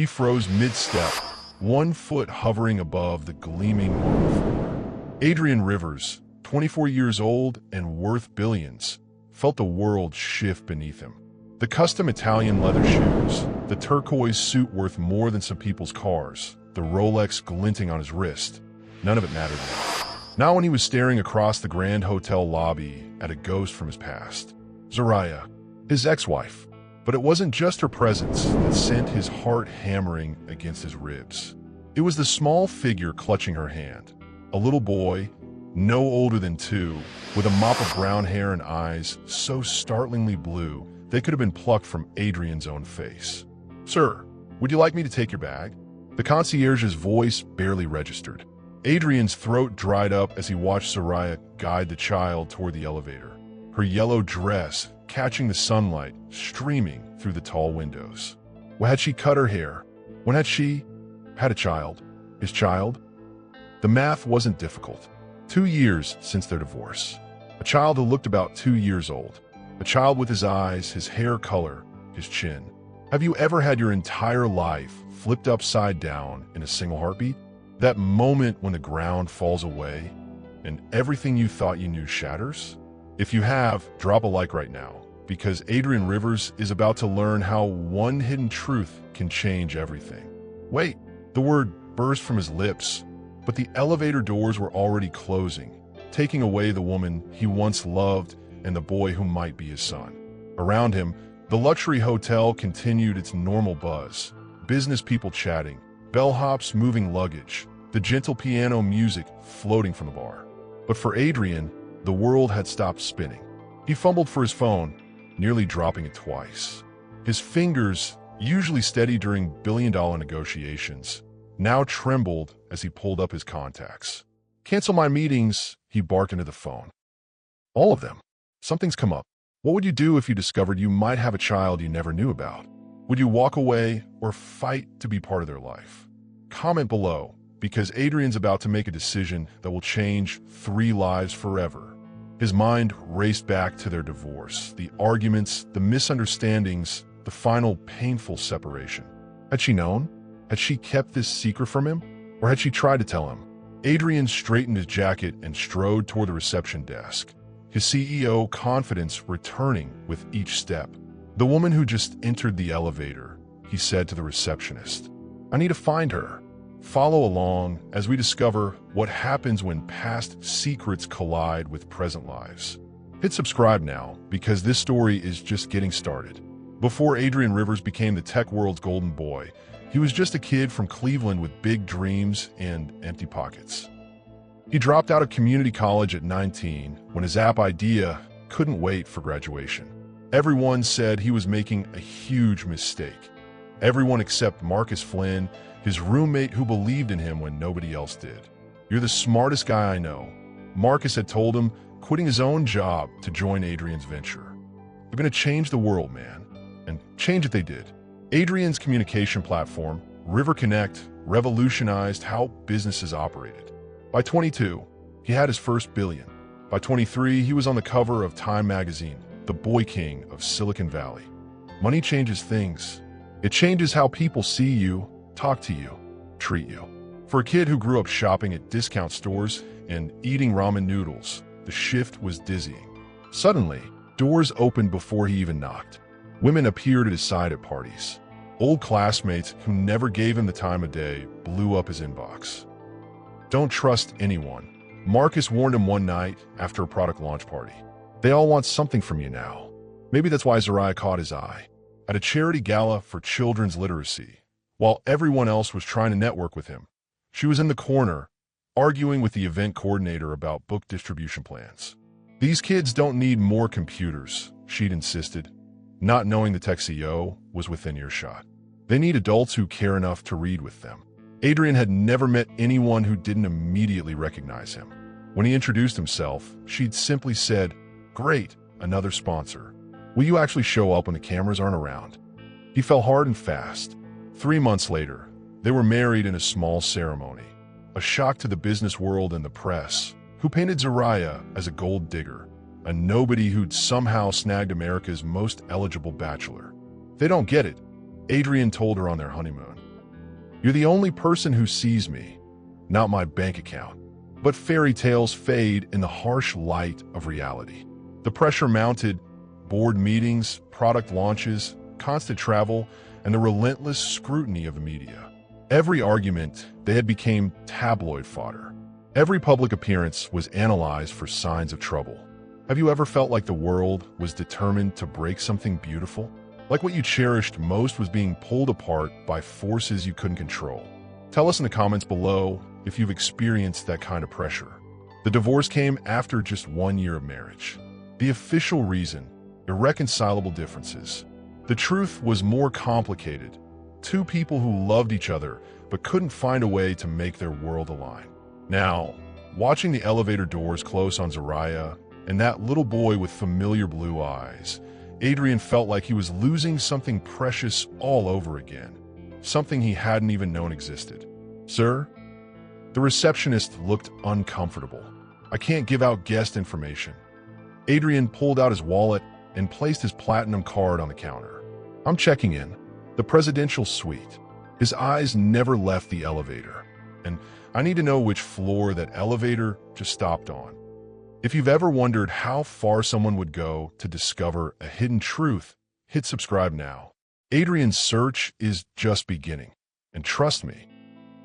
He froze mid-step, 1 foot hovering above the gleaming marble floor. Adrian Rivers, 24 years old and worth billions, felt the world shift beneath him. The custom Italian leather shoes, the turquoise suit worth more than some people's cars, the Rolex glinting on his wrist, none of it mattered now. Not when he was staring across the Grand Hotel lobby at a ghost from his past. Zoraya, his ex-wife. But it wasn't just her presence that sent his heart hammering against his ribs. It was the small figure clutching her hand. A little boy, no older than 2, with a mop of brown hair and eyes so startlingly blue they could have been plucked from Adrian's own face. "Sir, would you like me to take your bag?" The concierge's voice barely registered. Adrian's throat dried up as he watched Zoraya guide the child toward the elevator, her yellow dress catching the sunlight streaming through the tall windows. When had she cut her hair? When had she had a child? His child? The math wasn't difficult. 2 years since their divorce. A child who looked about 2 years old. A child with his eyes, his hair color, his chin. Have you ever had your entire life flipped upside down in a single heartbeat? That moment when the ground falls away and everything you thought you knew shatters? If you have, drop a like right now, because Adrian Rivers is about to learn how one hidden truth can change everything. Wait, the word burst from his lips, but the elevator doors were already closing, taking away the woman he once loved and the boy who might be his son. Around him, the luxury hotel continued its normal buzz, business people chatting, bellhops moving luggage, the gentle piano music floating from the bar. But for Adrian, the world had stopped spinning. He fumbled for his phone, nearly dropping it twice. His fingers, usually steady during billion-dollar negotiations, now trembled as he pulled up his contacts. "Cancel my meetings," he barked into the phone. "All of them. Something's come up. What would you do if you discovered you might have a child you never knew about? Would you walk away or fight to be part of their life?" Comment below, because Adrian's about to make a decision that will change 3 lives forever. His mind raced back to their divorce, the arguments, the misunderstandings, the final painful separation. Had she known? Had she kept this secret from him? Or had she tried to tell him? Adrian straightened his jacket and strode toward the reception desk, his CEO confidence returning with each step. "The woman who just entered the elevator," he said to the receptionist. "I need to find her." Follow along as we discover what happens when past secrets collide with present lives. Hit subscribe now, because this story is just getting started. Before Adrian Rivers became the tech world's golden boy, he was just a kid from Cleveland with big dreams and empty pockets. He dropped out of community college at 19 when his app idea couldn't wait for graduation. Everyone said he was making a huge mistake. Everyone except Marcus Flynn, his roommate who believed in him when nobody else did. "You're the smartest guy I know," Marcus had told him, quitting his own job to join Adrian's venture. "They're going to change the world, man." And change it they did. Adrian's communication platform, River Connect, revolutionized how businesses operated. By 22, he had his first billion. By 23, he was on the cover of Time magazine, the boy king of Silicon Valley. Money changes things. It changes how people see you, talk to you, treat you. For a kid who grew up shopping at discount stores and eating ramen noodles, the shift was dizzying. Suddenly, doors opened before he even knocked. Women appeared at his side at parties. Old classmates who never gave him the time of day blew up his inbox. "Don't trust anyone," Marcus warned him one night after a product launch party. "They all want something from you now." Maybe that's why Zoraya caught his eye. At a charity gala for children's literacy, while everyone else was trying to network with him, she was in the corner, arguing with the event coordinator about book distribution plans. "These kids don't need more computers," she'd insisted, not knowing the tech CEO was within earshot. "They need adults who care enough to read with them." Adrian had never met anyone who didn't immediately recognize him. When he introduced himself, she'd simply said, "Great, another sponsor. Will you actually show up when the cameras aren't around?" He fell hard and fast. 3 months later, they were married in a small ceremony. A shock to the business world and the press, who painted Zoraya as a gold digger, a nobody who'd somehow snagged America's most eligible bachelor. They don't get it. Adrian told her on their honeymoon. "You're the only person who sees me, not my bank account." But fairy tales fade in the harsh light of reality. The pressure mounted, board meetings, product launches, constant travel, and the relentless scrutiny of the media. Every argument they had became tabloid fodder. Every public appearance was analyzed for signs of trouble. Have you ever felt like the world was determined to break something beautiful? Like what you cherished most was being pulled apart by forces you couldn't control? Tell us in the comments below if you've experienced that kind of pressure. The divorce came after just 1 year of marriage. The official reason: irreconcilable differences. The truth was more complicated. Two people who loved each other but couldn't find a way to make their world align. Now, watching the elevator doors close on Zariah and that little boy with familiar blue eyes, Adrian felt like he was losing something precious all over again. Something he hadn't even known existed. "Sir?" The receptionist looked uncomfortable. "I can't give out guest information." Adrian pulled out his wallet and placed his platinum card on the counter. "I'm checking in. The presidential suite." His eyes never left the elevator. "And I need to know which floor that elevator just stopped on." If you've ever wondered how far someone would go to discover a hidden truth, hit subscribe now. Adrian's search is just beginning. And trust me,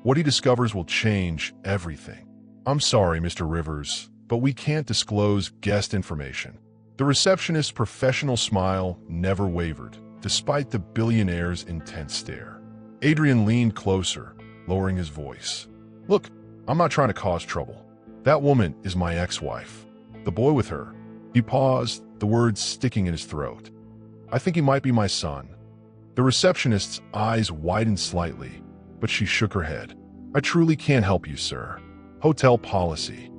what he discovers will change everything. "I'm sorry, Mr. Rivers, but we can't disclose guest information." The receptionist's professional smile never wavered, despite the billionaire's intense stare. Adrian leaned closer, lowering his voice. "Look, I'm not trying to cause trouble. That woman is my ex-wife. The boy with her." He paused, the words sticking in his throat. "I think he might be my son." The receptionist's eyes widened slightly, but she shook her head. "I truly can't help you, sir. Hotel policy."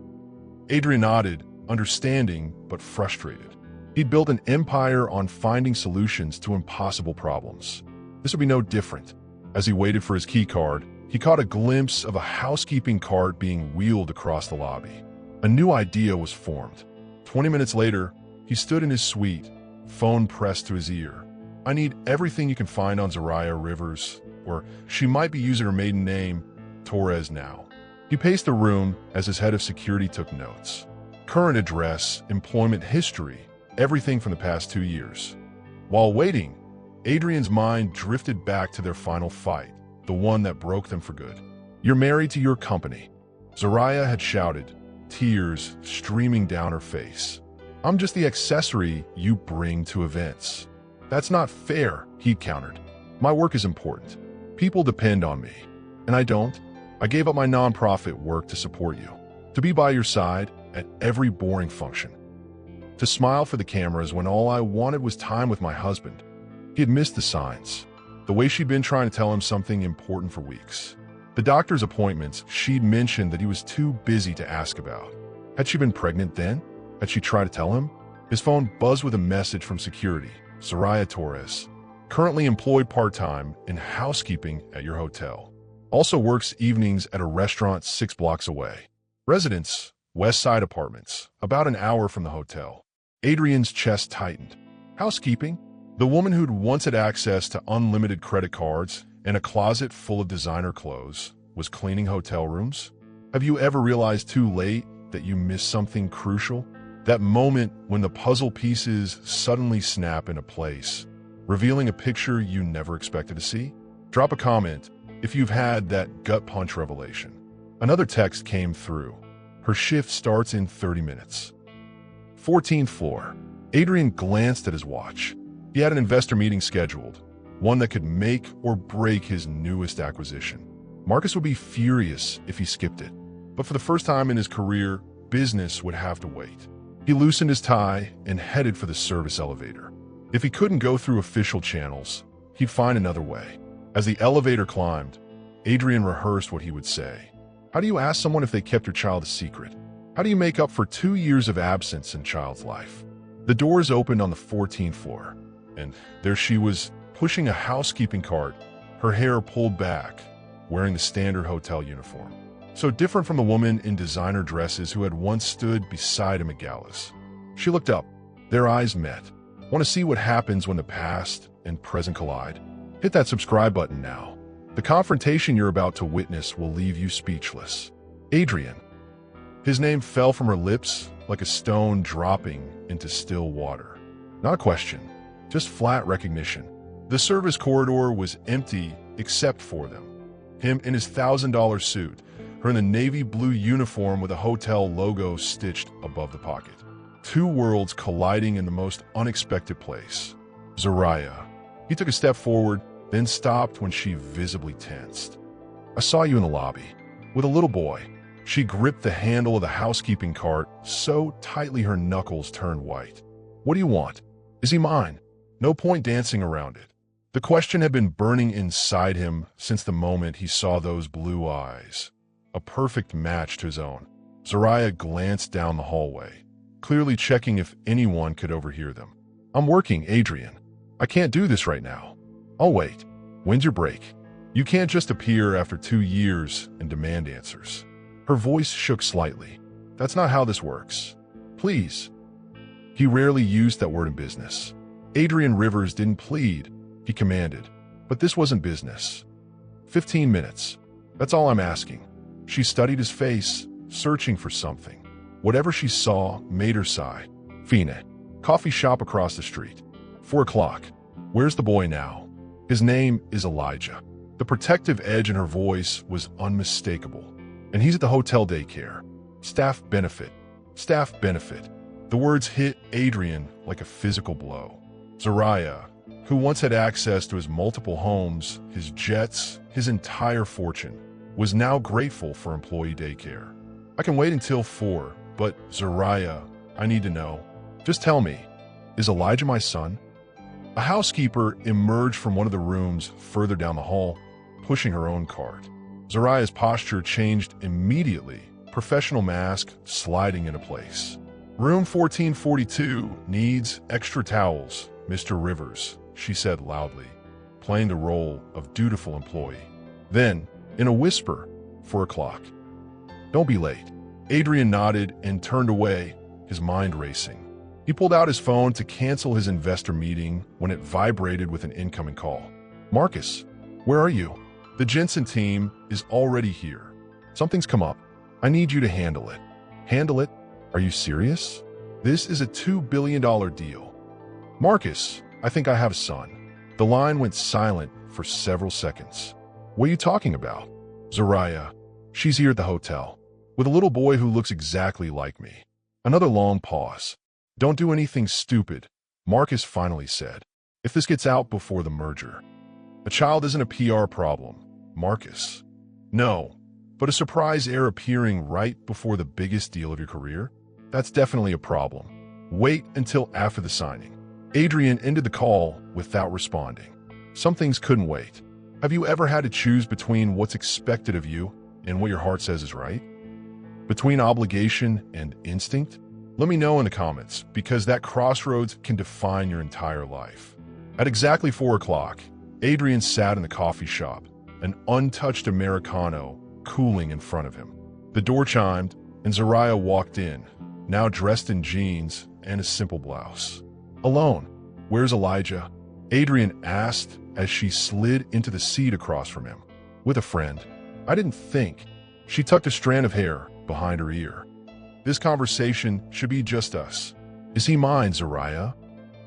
Adrian nodded, understanding but frustrated. He'd built an empire on finding solutions to impossible problems. This would be no different. As he waited for his key card, he caught a glimpse of a housekeeping cart being wheeled across the lobby. A new idea was formed. 20 minutes later, he stood in his suite, phone pressed to his ear. "I need everything you can find on Zariah Rivers, or she might be using her maiden name, Torres now." He paced the room as his head of security took notes. Current address, employment history, everything from the past 2 years. While waiting, Adrian's mind drifted back to their final fight, the one that broke them for good. "You're married to your company," Zariah had shouted, tears streaming down her face. "I'm just the accessory you bring to events." "That's not fair," he countered. "My work is important. People depend on me. And I don't. I gave up my nonprofit work to support you, to be by your side at every boring function, to smile for the cameras when all I wanted was time with my husband." He had missed the signs, the way she'd been trying to tell him something important for weeks. The doctor's appointments she'd mentioned that he was too busy to ask about. Had she been pregnant then? Had she tried to tell him? His phone buzzed with a message from security. "Zariah Torres, currently employed part-time in housekeeping at your hotel. Also works evenings at a restaurant 6 blocks away. Residence, West Side Apartments, about an hour from the hotel." Adrian's chest tightened. Housekeeping? The woman who'd once had access to unlimited credit cards and a closet full of designer clothes was cleaning hotel rooms? Have you ever realized too late that you missed something crucial? That moment when the puzzle pieces suddenly snap into place, revealing a picture you never expected to see? Drop a comment if you've had that gut punch revelation. Another text came through. "Her shift starts in 30 minutes. 14th floor. Adrian glanced at his watch. He had an investor meeting scheduled, one that could make or break his newest acquisition. Marcus would be furious if he skipped it. But for the first time in his career, business would have to wait. He loosened his tie and headed for the service elevator. If he couldn't go through official channels, he'd find another way. As the elevator climbed, Adrian rehearsed what he would say. How do you ask someone if they kept your child a secret? How do you make up for 2 years of absence in child's life? The doors opened on the 14th floor, and there she was, pushing a housekeeping cart, her hair pulled back, wearing the standard hotel uniform. So different from the woman in designer dresses who had once stood beside him at galas. She looked up. Their eyes met. Want to see what happens when the past and present collide? Hit that subscribe button now. The confrontation you're about to witness will leave you speechless. Adrian. His name fell from her lips like a stone dropping into still water. Not a question, just flat recognition. The service corridor was empty except for them. Him in his $1,000 suit, her in the navy blue uniform with a hotel logo stitched above the pocket. Two worlds colliding in the most unexpected place. Zoraya. He took a step forward, then stopped when she visibly tensed. I saw you in the lobby, with a little boy. She gripped the handle of the housekeeping cart so tightly her knuckles turned white. What do you want? Is he mine? No point dancing around it. The question had been burning inside him since the moment he saw those blue eyes. A perfect match to his own. Zoraya glanced down the hallway, clearly checking if anyone could overhear them. I'm working, Adrian. I can't do this right now. I'll wait. When's your break? You can't just appear after 2 years and demand answers. Her voice shook slightly. That's not how this works. Please. He rarely used that word in business. Adrian Rivers didn't plead. He commanded. But this wasn't business. 15 minutes. That's all I'm asking. She studied his face, searching for something. Whatever she saw made her sigh. Fine. Coffee shop across the street. 4 o'clock. Where's the boy now? His name is Elijah. The protective edge in her voice was unmistakable. And he's at the hotel daycare. Staff benefit. Staff benefit. The words hit Adrian like a physical blow. Zoraya, who once had access to his multiple homes, his jets, his entire fortune, was now grateful for employee daycare. I can wait until 4, but Zoraya, I need to know. Just tell me, is Elijah my son? A housekeeper emerged from one of the rooms further down the hall, pushing her own cart. Zoraya's posture changed immediately, professional mask sliding into place. Room 1442 needs extra towels, Mr. Rivers, she said loudly, playing the role of dutiful employee. Then, in a whisper, 4 o'clock. Don't be late. Adrian nodded and turned away, his mind racing. He pulled out his phone to cancel his investor meeting when it vibrated with an incoming call. Marcus, where are you? The Jensen team is already here. Something's come up. I need you to handle it. Handle it? Are you serious? This is a $2 billion deal. Marcus, I think I have a son. The line went silent for several seconds. What are you talking about? Zoraya. She's here at the hotel, with a little boy who looks exactly like me. Another long pause. Don't do anything stupid, Marcus finally said. If this gets out before the merger. A child isn't a PR problem, Marcus. No, but a surprise heir appearing right before the biggest deal of your career? That's definitely a problem. Wait until after the signing. Adrian ended the call without responding. Some things couldn't wait. Have you ever had to choose between what's expected of you and what your heart says is right? Between obligation and instinct? Let me know in the comments, because that crossroads can define your entire life. At exactly 4 o'clock, Adrian sat in the coffee shop, an untouched Americano cooling in front of him. The door chimed, and Zoraya walked in, now dressed in jeans and a simple blouse. Alone. Where's Elijah? Adrian asked as she slid into the seat across from him. With a friend. I didn't think. She tucked a strand of hair behind her ear. This conversation should be just us. Is he mine, Zoraya?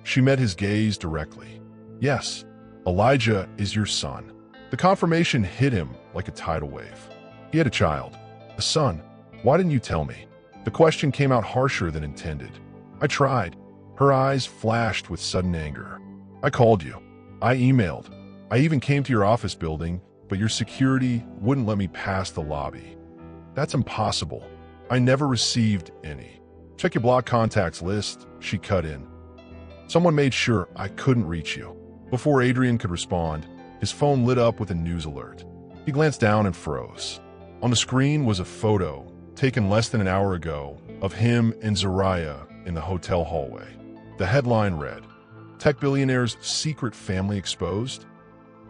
She met his gaze directly. Yes, Elijah is your son. The confirmation hit him like a tidal wave. He had a child, a son. Why didn't you tell me? The question came out harsher than intended. I tried. Her eyes flashed with sudden anger. I called you. I emailed. I even came to your office building, but your security wouldn't let me pass the lobby. That's impossible. I never received any. Check your blocked contacts list, she cut in. Someone made sure I couldn't reach you. Before Adrian could respond, his phone lit up with a news alert. He glanced down and froze. On the screen was a photo, taken less than an hour ago, of him and Zoraya in the hotel hallway. The headline read, Tech Billionaire's Secret Family Exposed?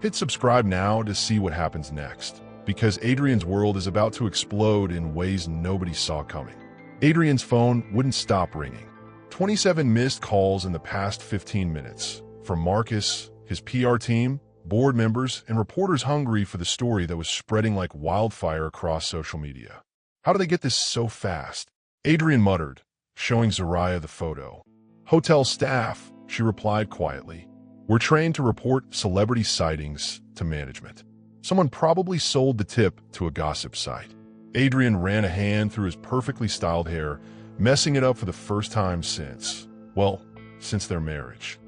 Hit subscribe now to see what happens next, because Adrian's world is about to explode in ways nobody saw coming. Adrian's phone wouldn't stop ringing. 27 missed calls in the past 15 minutes, from Marcus, his PR team, board members, and reporters hungry for the story that was spreading like wildfire across social media. How did they get this so fast? Adrian muttered, showing Zariah the photo. Hotel staff, she replied quietly. We're trained to report celebrity sightings to management. Someone probably sold the tip to a gossip site. Adrian ran a hand through his perfectly styled hair, messing it up for the first time since their marriage.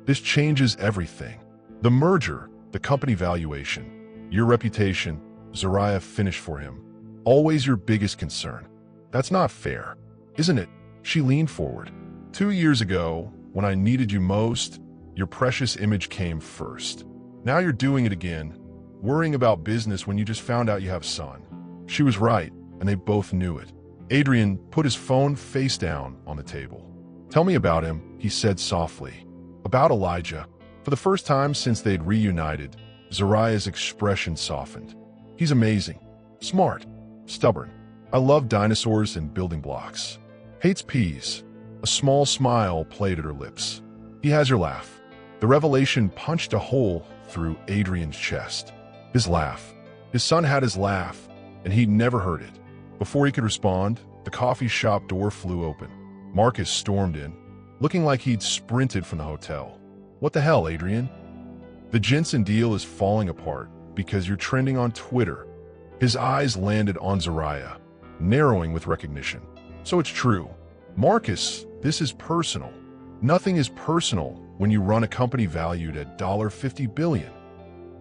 This changes everything. The merger, the company valuation, your reputation, Zariah finished for him. Always your biggest concern. That's not fair, isn't it? She leaned forward. 2 years ago, when I needed you most, your precious image came first. Now you're doing it again, worrying about business when you just found out you have a son. She was right, and they both knew it. Adrian put his phone face down on the table. Tell me about him, he said softly. About Elijah. For the first time since they'd reunited, Zariah's expression softened. He's amazing. Smart. Stubborn. I love dinosaurs and building blocks. Hates peas. A small smile played at her lips. He has your laugh. The revelation punched a hole through Adrian's chest. His laugh. His son had his laugh, and he'd never heard it. Before he could respond, the coffee shop door flew open. Marcus stormed in, looking like he'd sprinted from the hotel. What the hell, Adrian? The Jensen deal is falling apart because you're trending on Twitter. His eyes landed on Zariah, narrowing with recognition. So it's true. Marcus, this is personal. Nothing is personal when you run a company valued at $50 billion.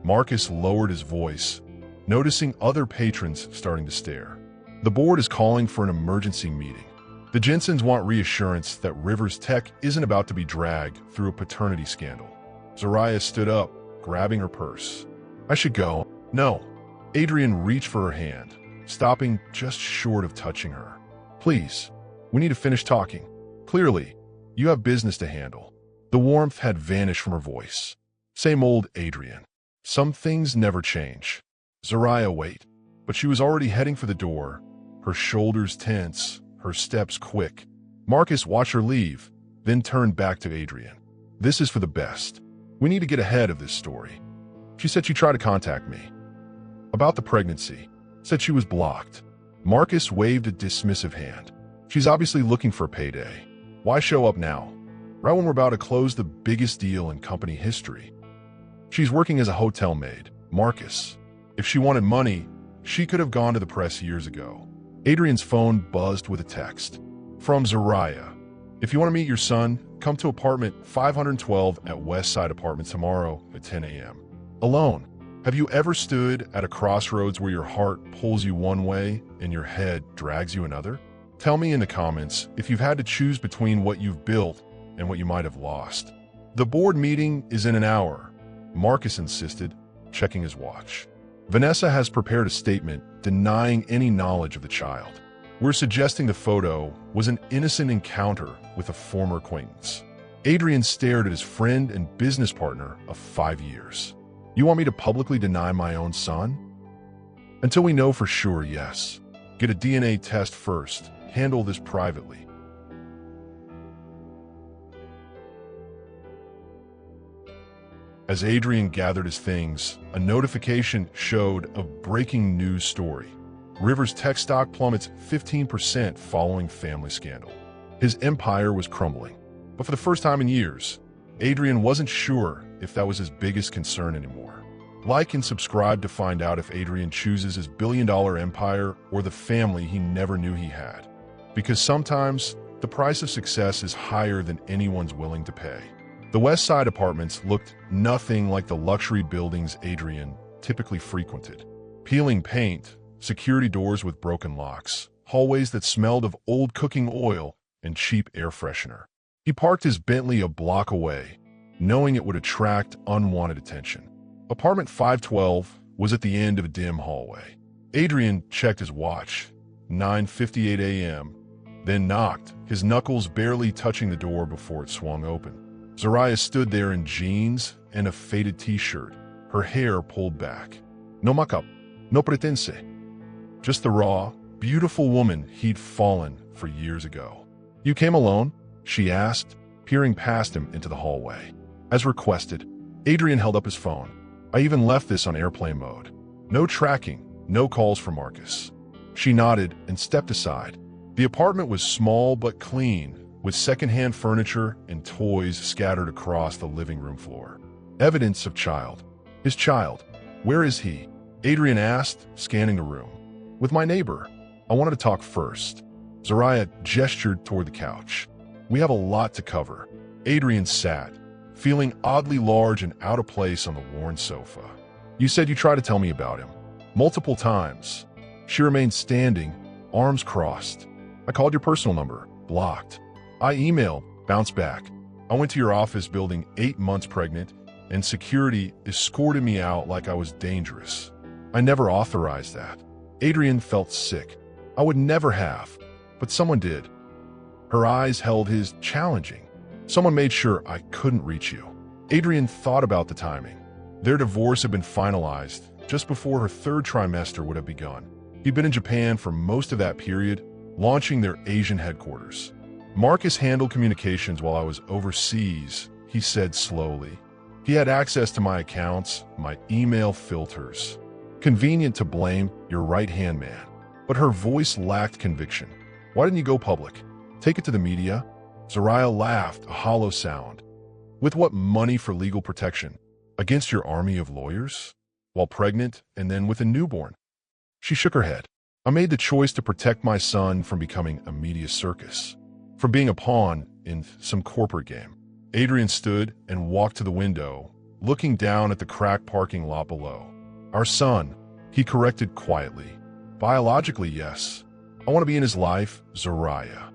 Marcus lowered his voice, noticing other patrons starting to stare. The board is calling for an emergency meeting. The Jensens want reassurance that Rivers Tech isn't about to be dragged through a paternity scandal. Zariah stood up, grabbing her purse. I should go. No. Adrian reached for her hand, stopping just short of touching her. Please, we need to finish talking. Clearly, you have business to handle. The warmth had vanished from her voice. Same old Adrian. Some things never change. Zariah wait, but she was already heading for the door, her shoulders tense, her steps quick. Marcus watched her leave, then turned back to Adrian. This is for the best. We need to get ahead of this story. She said she tried to contact me. About the pregnancy. Said she was blocked. Marcus waved a dismissive hand. She's obviously looking for a payday. Why show up now? Right when we're about to close the biggest deal in company history. She's working as a hotel maid. Marcus. If she wanted money, she could have gone to the press years ago. Adrian's phone buzzed with a text. From Zariah. If you want to meet your son, come to apartment 512 at West Side Apartments tomorrow at 10 a.m. Alone. Have you ever stood at a crossroads where your heart pulls you one way and your head drags you another? Tell me in the comments if you've had to choose between what you've built and what you might have lost. The board meeting is in an hour, Marcus insisted, checking his watch. Vanessa has prepared a statement denying any knowledge of the child. We're suggesting the photo was an innocent encounter with a former acquaintance. Adrian stared at his friend and business partner of 5 years. You want me to publicly deny my own son? Until we know for sure, yes. Get a DNA test first. Handle this privately. As Adrian gathered his things, a notification showed a breaking news story. Rivers Tech stock plummets 15% following family scandal. His empire was crumbling. But for the first time in years, Adrian wasn't sure if that was his biggest concern anymore. Like and subscribe to find out if Adrian chooses his billion-dollar empire or the family he never knew he had. Because sometimes, the price of success is higher than anyone's willing to pay. The West Side Apartments looked nothing like the luxury buildings Adrian typically frequented. Peeling paint, security doors with broken locks, hallways that smelled of old cooking oil and cheap air freshener. He parked his Bentley a block away, knowing it would attract unwanted attention. Apartment 512 was at the end of a dim hallway. Adrian checked his watch, 9:58 a.m., then knocked, his knuckles barely touching the door before it swung open. Zariah stood there in jeans and a faded t-shirt, her hair pulled back. No makeup, no pretense. Just the raw, beautiful woman he'd fallen for years ago. You came alone? She asked, peering past him into the hallway. As requested, Adrian held up his phone. I even left this on airplane mode. No tracking, no calls from Marcus. She nodded and stepped aside. The apartment was small but clean, with secondhand furniture and toys scattered across the living room floor. Evidence of child. His child. Where is he? Adrian asked, scanning the room. With my neighbor. I wanted to talk first. Zariah gestured toward the couch. We have a lot to cover. Adrian sat, feeling oddly large and out of place on the worn sofa. You said you tried to tell me about him. Multiple times. She remained standing, arms crossed. I called your personal number. Blocked. I emailed. Bounced back. I went to your office building 8 months pregnant, and security escorted me out like I was dangerous. I never authorized that. Adrian felt sick. I would never have, but someone did. Her eyes held his, challenging. Someone made sure I couldn't reach you. Adrian thought about the timing. Their divorce had been finalized just before her 3rd trimester would have begun. He'd been in Japan for most of that period, launching their Asian headquarters. Marcus handled communications while I was overseas, he said slowly. He had access to my accounts, my email filters. Convenient to blame your right-hand man. But her voice lacked conviction. Why didn't you go public? Take it to the media? Zariah laughed, a hollow sound. With what money for legal protection? Against your army of lawyers? While pregnant, and then with a newborn? She shook her head. I made the choice to protect my son from becoming a media circus. From being a pawn in some corporate game. Adrian stood and walked to the window, looking down at the cracked parking lot below. Our son, he corrected quietly. Biologically, yes. I want to be in his life, Zariah.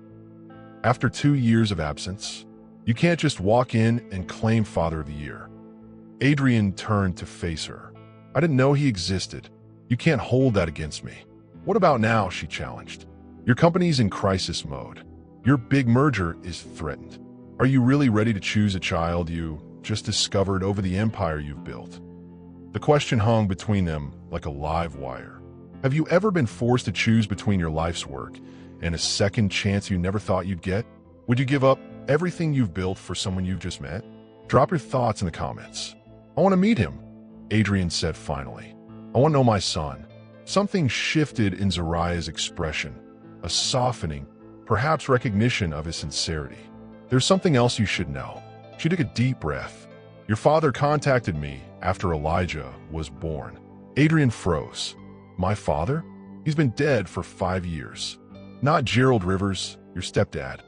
After 2 years of absence, you can't just walk in and claim Father of the Year. Adrian turned to face her. I didn't know he existed. You can't hold that against me. What about now, she challenged. Your company's in crisis mode. Your big merger is threatened. Are you really ready to choose a child you just discovered over the empire you've built? The question hung between them like a live wire. Have you ever been forced to choose between your life's work and a second chance you never thought you'd get? Would you give up everything you've built for someone you've just met? Drop your thoughts in the comments. I want to meet him, Adrian said finally. I want to know my son. Something shifted in Zariah's expression, a softening, perhaps recognition of his sincerity. There's something else you should know. She took a deep breath. Your father contacted me after Elijah was born. Adrian froze. My father? He's been dead for 5 years. Not Gerald Rivers, your stepdad.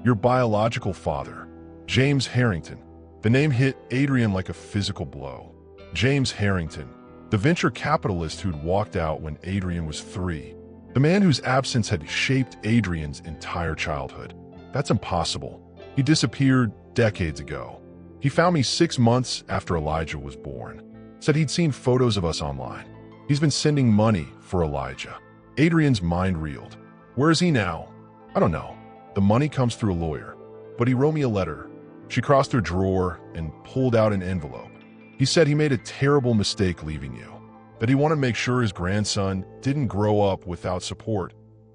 Your biological father, James Harrington. The name hit Adrian like a physical blow. James Harrington, the venture capitalist who'd walked out when Adrian was 3. The man whose absence had shaped Adrian's entire childhood. That's impossible. He disappeared decades ago. He found me 6 months after Elijah was born. Said he'd seen photos of us online. He's been sending money for Elijah. Adrian's mind reeled. Where is he now? I don't know. The money comes through a lawyer. But he wrote me a letter. She crossed her drawer and pulled out an envelope. He said he made a terrible mistake leaving you. That he wanted to make sure his grandson didn't grow up without support,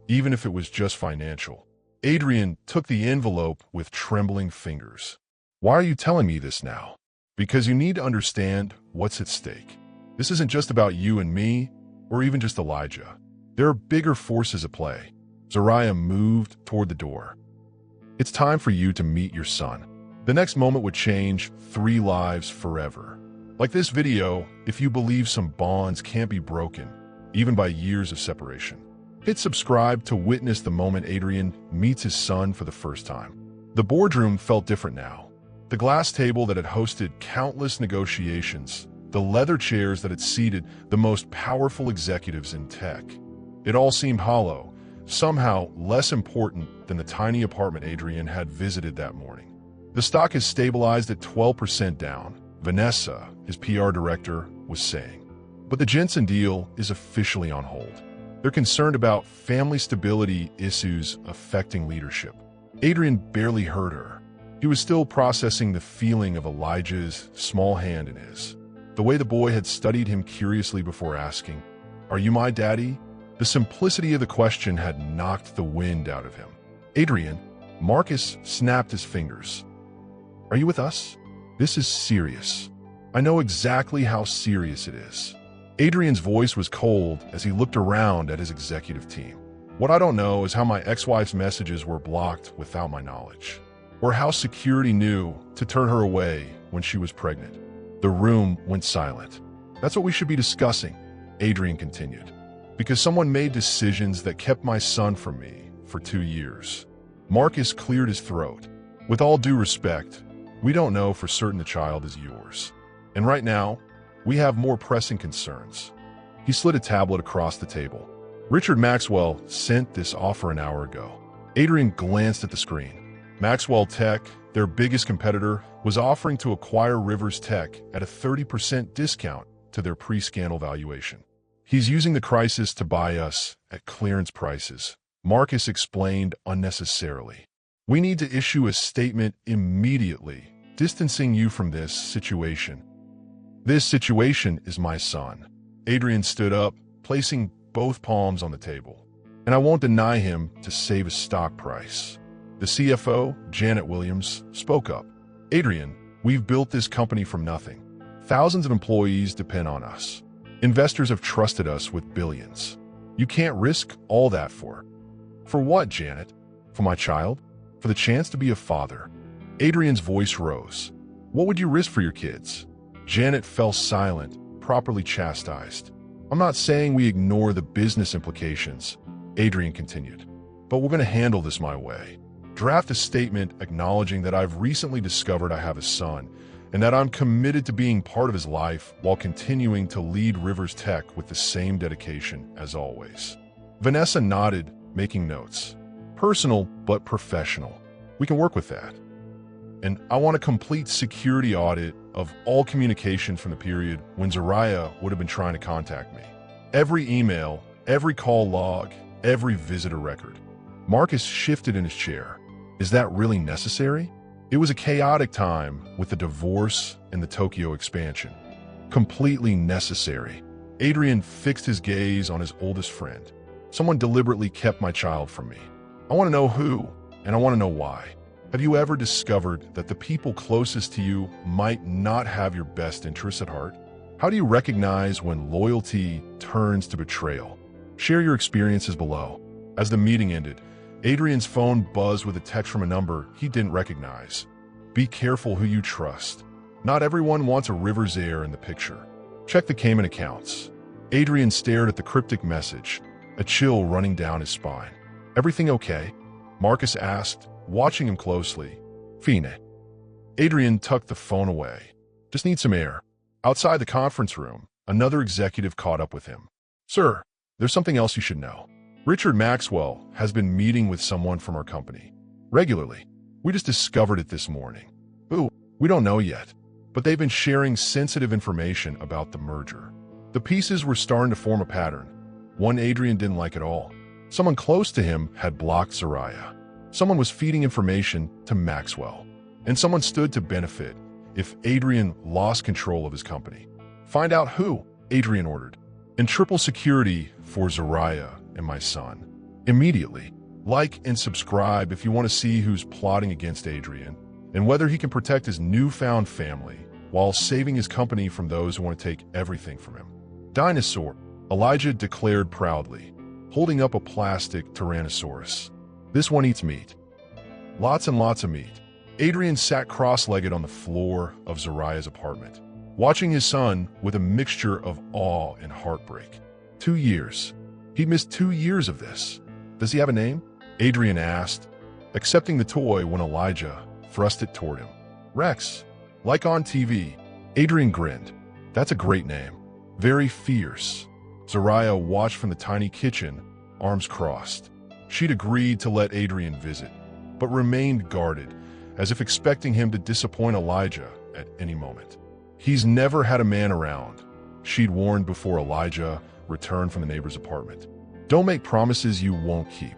even if it was just financial. Adrian took the envelope with trembling fingers. Why are you telling me this now? Because you need to understand what's at stake. This isn't just about you and me, or even just Elijah. There are bigger forces at play. Zariah moved toward the door. It's time for you to meet your son. The next moment would change 3 lives forever. Like this video, if you believe some bonds can't be broken, even by years of separation. Hit subscribe to witness the moment Adrian meets his son for the first time. The boardroom felt different now. The glass table that had hosted countless negotiations, the leather chairs that had seated the most powerful executives in tech. It all seemed hollow, somehow less important than the tiny apartment Adrian had visited that morning. The stock has stabilized at 12% down, Vanessa, his PR director, was saying. But the Jensen deal is officially on hold. They're concerned about family stability issues affecting leadership. Adrian barely heard her. He was still processing the feeling of Elijah's small hand in his. The way the boy had studied him curiously before asking, "Are you my daddy?" The simplicity of the question had knocked the wind out of him. Adrian, Marcus snapped his fingers. Are you with us? This is serious. I know exactly how serious it is. Adrian's voice was cold as he looked around at his executive team. What I don't know is how my ex-wife's messages were blocked without my knowledge, or how security knew to turn her away when she was pregnant. The room went silent. That's what we should be discussing, Adrian continued, because someone made decisions that kept my son from me for 2 years. Marcus cleared his throat. With all due respect, we don't know for certain the child is yours. And right now, we have more pressing concerns. He slid a tablet across the table. Richard Maxwell sent this offer an hour ago. Adrian glanced at the screen. Maxwell Tech, their biggest competitor, was offering to acquire Rivers Tech at a 30% discount to their pre-scandal valuation. He's using the crisis to buy us at clearance prices, Marcus explained unnecessarily. We need to issue a statement immediately, distancing you from this situation. This situation is my son. Adrian stood up, placing both palms on the table. And I won't deny him to save his stock price. The CFO, Janet Williams, spoke up. Adrian, we've built this company from nothing. Thousands of employees depend on us. Investors have trusted us with billions. You can't risk all that for what, Janet? For my child? For the chance to be a father? Adrian's voice rose. What would you risk for your kids? Janet fell silent, properly chastised. I'm not saying we ignore the business implications, Adrian continued, but we're going to handle this my way. Draft a statement acknowledging that I've recently discovered I have a son and that I'm committed to being part of his life while continuing to lead Rivers Tech with the same dedication as always. Vanessa nodded, making notes. Personal, but professional. We can work with that. And I want a complete security audit of all communication from the period when Zariah would have been trying to contact me. Every email, every call log, every visitor record. Marcus shifted in his chair. Is that really necessary? It was a chaotic time with the divorce and the Tokyo expansion. Completely necessary. Adrian fixed his gaze on his oldest friend. Someone deliberately kept my child from me. I want to know who, and I want to know why. Have you ever discovered that the people closest to you might not have your best interests at heart? How do you recognize when loyalty turns to betrayal? Share your experiences below. As the meeting ended, Adrian's phone buzzed with a text from a number he didn't recognize. Be careful who you trust. Not everyone wants a Rivers heir in the picture. Check the Cayman accounts. Adrian stared at the cryptic message, a chill running down his spine. Everything okay? Marcus asked, watching him closely. Fine. Adrian tucked the phone away. Just need some air. Outside the conference room, another executive caught up with him. Sir, there's something else you should know. Richard Maxwell has been meeting with someone from our company. Regularly. We just discovered it this morning. Ooh, we don't know yet. But they've been sharing sensitive information about the merger. The pieces were starting to form a pattern. One Adrian didn't like at all. Someone close to him had blocked Zariah. Someone was feeding information to Maxwell. And someone stood to benefit if Adrian lost control of his company. Find out who, Adrian ordered. And triple security for Zariah and my son. Immediately. Like and subscribe if you want to see who's plotting against Adrian and whether he can protect his newfound family while saving his company from those who want to take everything from him. Dinosaur, Elijah declared proudly, holding up a plastic Tyrannosaurus. This one eats meat. Lots and lots of meat. Adrian sat cross-legged on the floor of Zariah's apartment, watching his son with a mixture of awe and heartbreak. 2 years. He'd missed 2 years of this. Does he have a name? Adrian asked, accepting the toy when Elijah thrust it toward him. Rex. Like on TV. Adrian grinned. That's a great name. Very fierce. Zariah watched from the tiny kitchen, arms crossed. She'd agreed to let Adrian visit, but remained guarded, as if expecting him to disappoint Elijah at any moment. He's never had a man around, she'd warned before Elijah returned from the neighbor's apartment. Don't make promises you won't keep.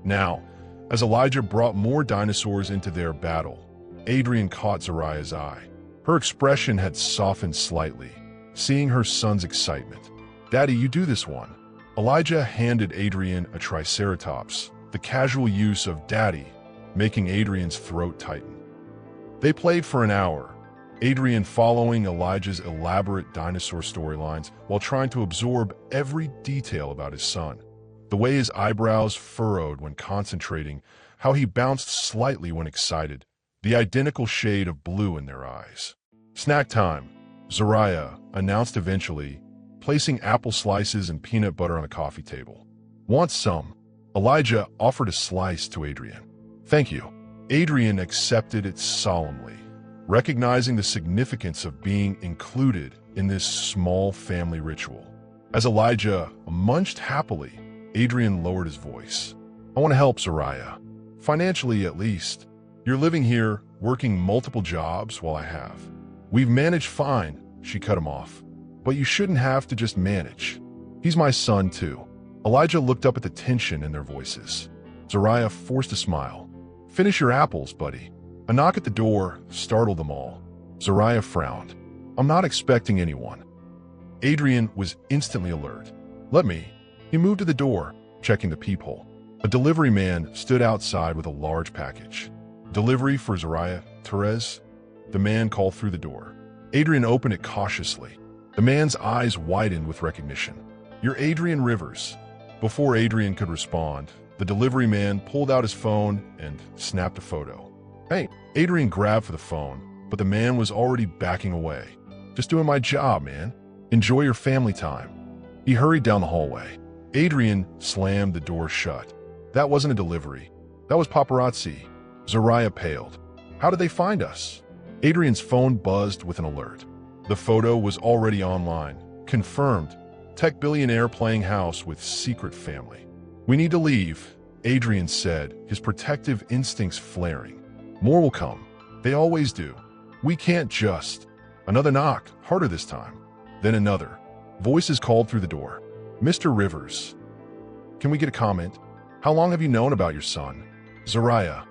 Now, as Elijah brought more dinosaurs into their battle, Adrian caught Zariah's eye. Her expression had softened slightly, seeing her son's excitement. Daddy, you do this one. Elijah handed Adrian a Triceratops, the casual use of daddy, making Adrian's throat tighten. They played for an hour, Adrian following Elijah's elaborate dinosaur storylines while trying to absorb every detail about his son. The way his eyebrows furrowed when concentrating, how he bounced slightly when excited, the identical shade of blue in their eyes. Snack time, Zariah announced eventually, placing apple slices and peanut butter on the coffee table. Want some? Elijah offered a slice to Adrian. Thank you. Adrian accepted it solemnly, recognizing the significance of being included in this small family ritual. As Elijah munched happily, Adrian lowered his voice. I want to help, Zariah. Financially, at least. You're living here, working multiple jobs while I have. We've managed fine, she cut him off. But you shouldn't have to just manage. He's my son, too. Elijah looked up at the tension in their voices. Zariah forced a smile. Finish your apples, buddy. A knock at the door startled them all. Zariah frowned. I'm not expecting anyone. Adrian was instantly alert. Let me. He moved to the door, checking the peephole. A delivery man stood outside with a large package. Delivery for Zariah, Therese? The man called through the door. Adrian opened it cautiously. The man's eyes widened with recognition. You're Adrian Rivers. Before Adrian could respond, the delivery man pulled out his phone and snapped a photo. Hey, Adrian grabbed for the phone, but the man was already backing away. Just doing my job, man. Enjoy your family time. He hurried down the hallway. Adrian slammed the door shut. That wasn't a delivery. That was paparazzi. Zariah paled. How did they find us? Adrian's phone buzzed with an alert. The photo was already online. Confirmed. Tech billionaire playing house with secret family. We need to leave, Adrian said, his protective instincts flaring. More will come. They always do. We can't just. Another knock, harder this time. Then another. Voices called through the door. Mr. Rivers. Can we get a comment? How long have you known about your son? Zariah.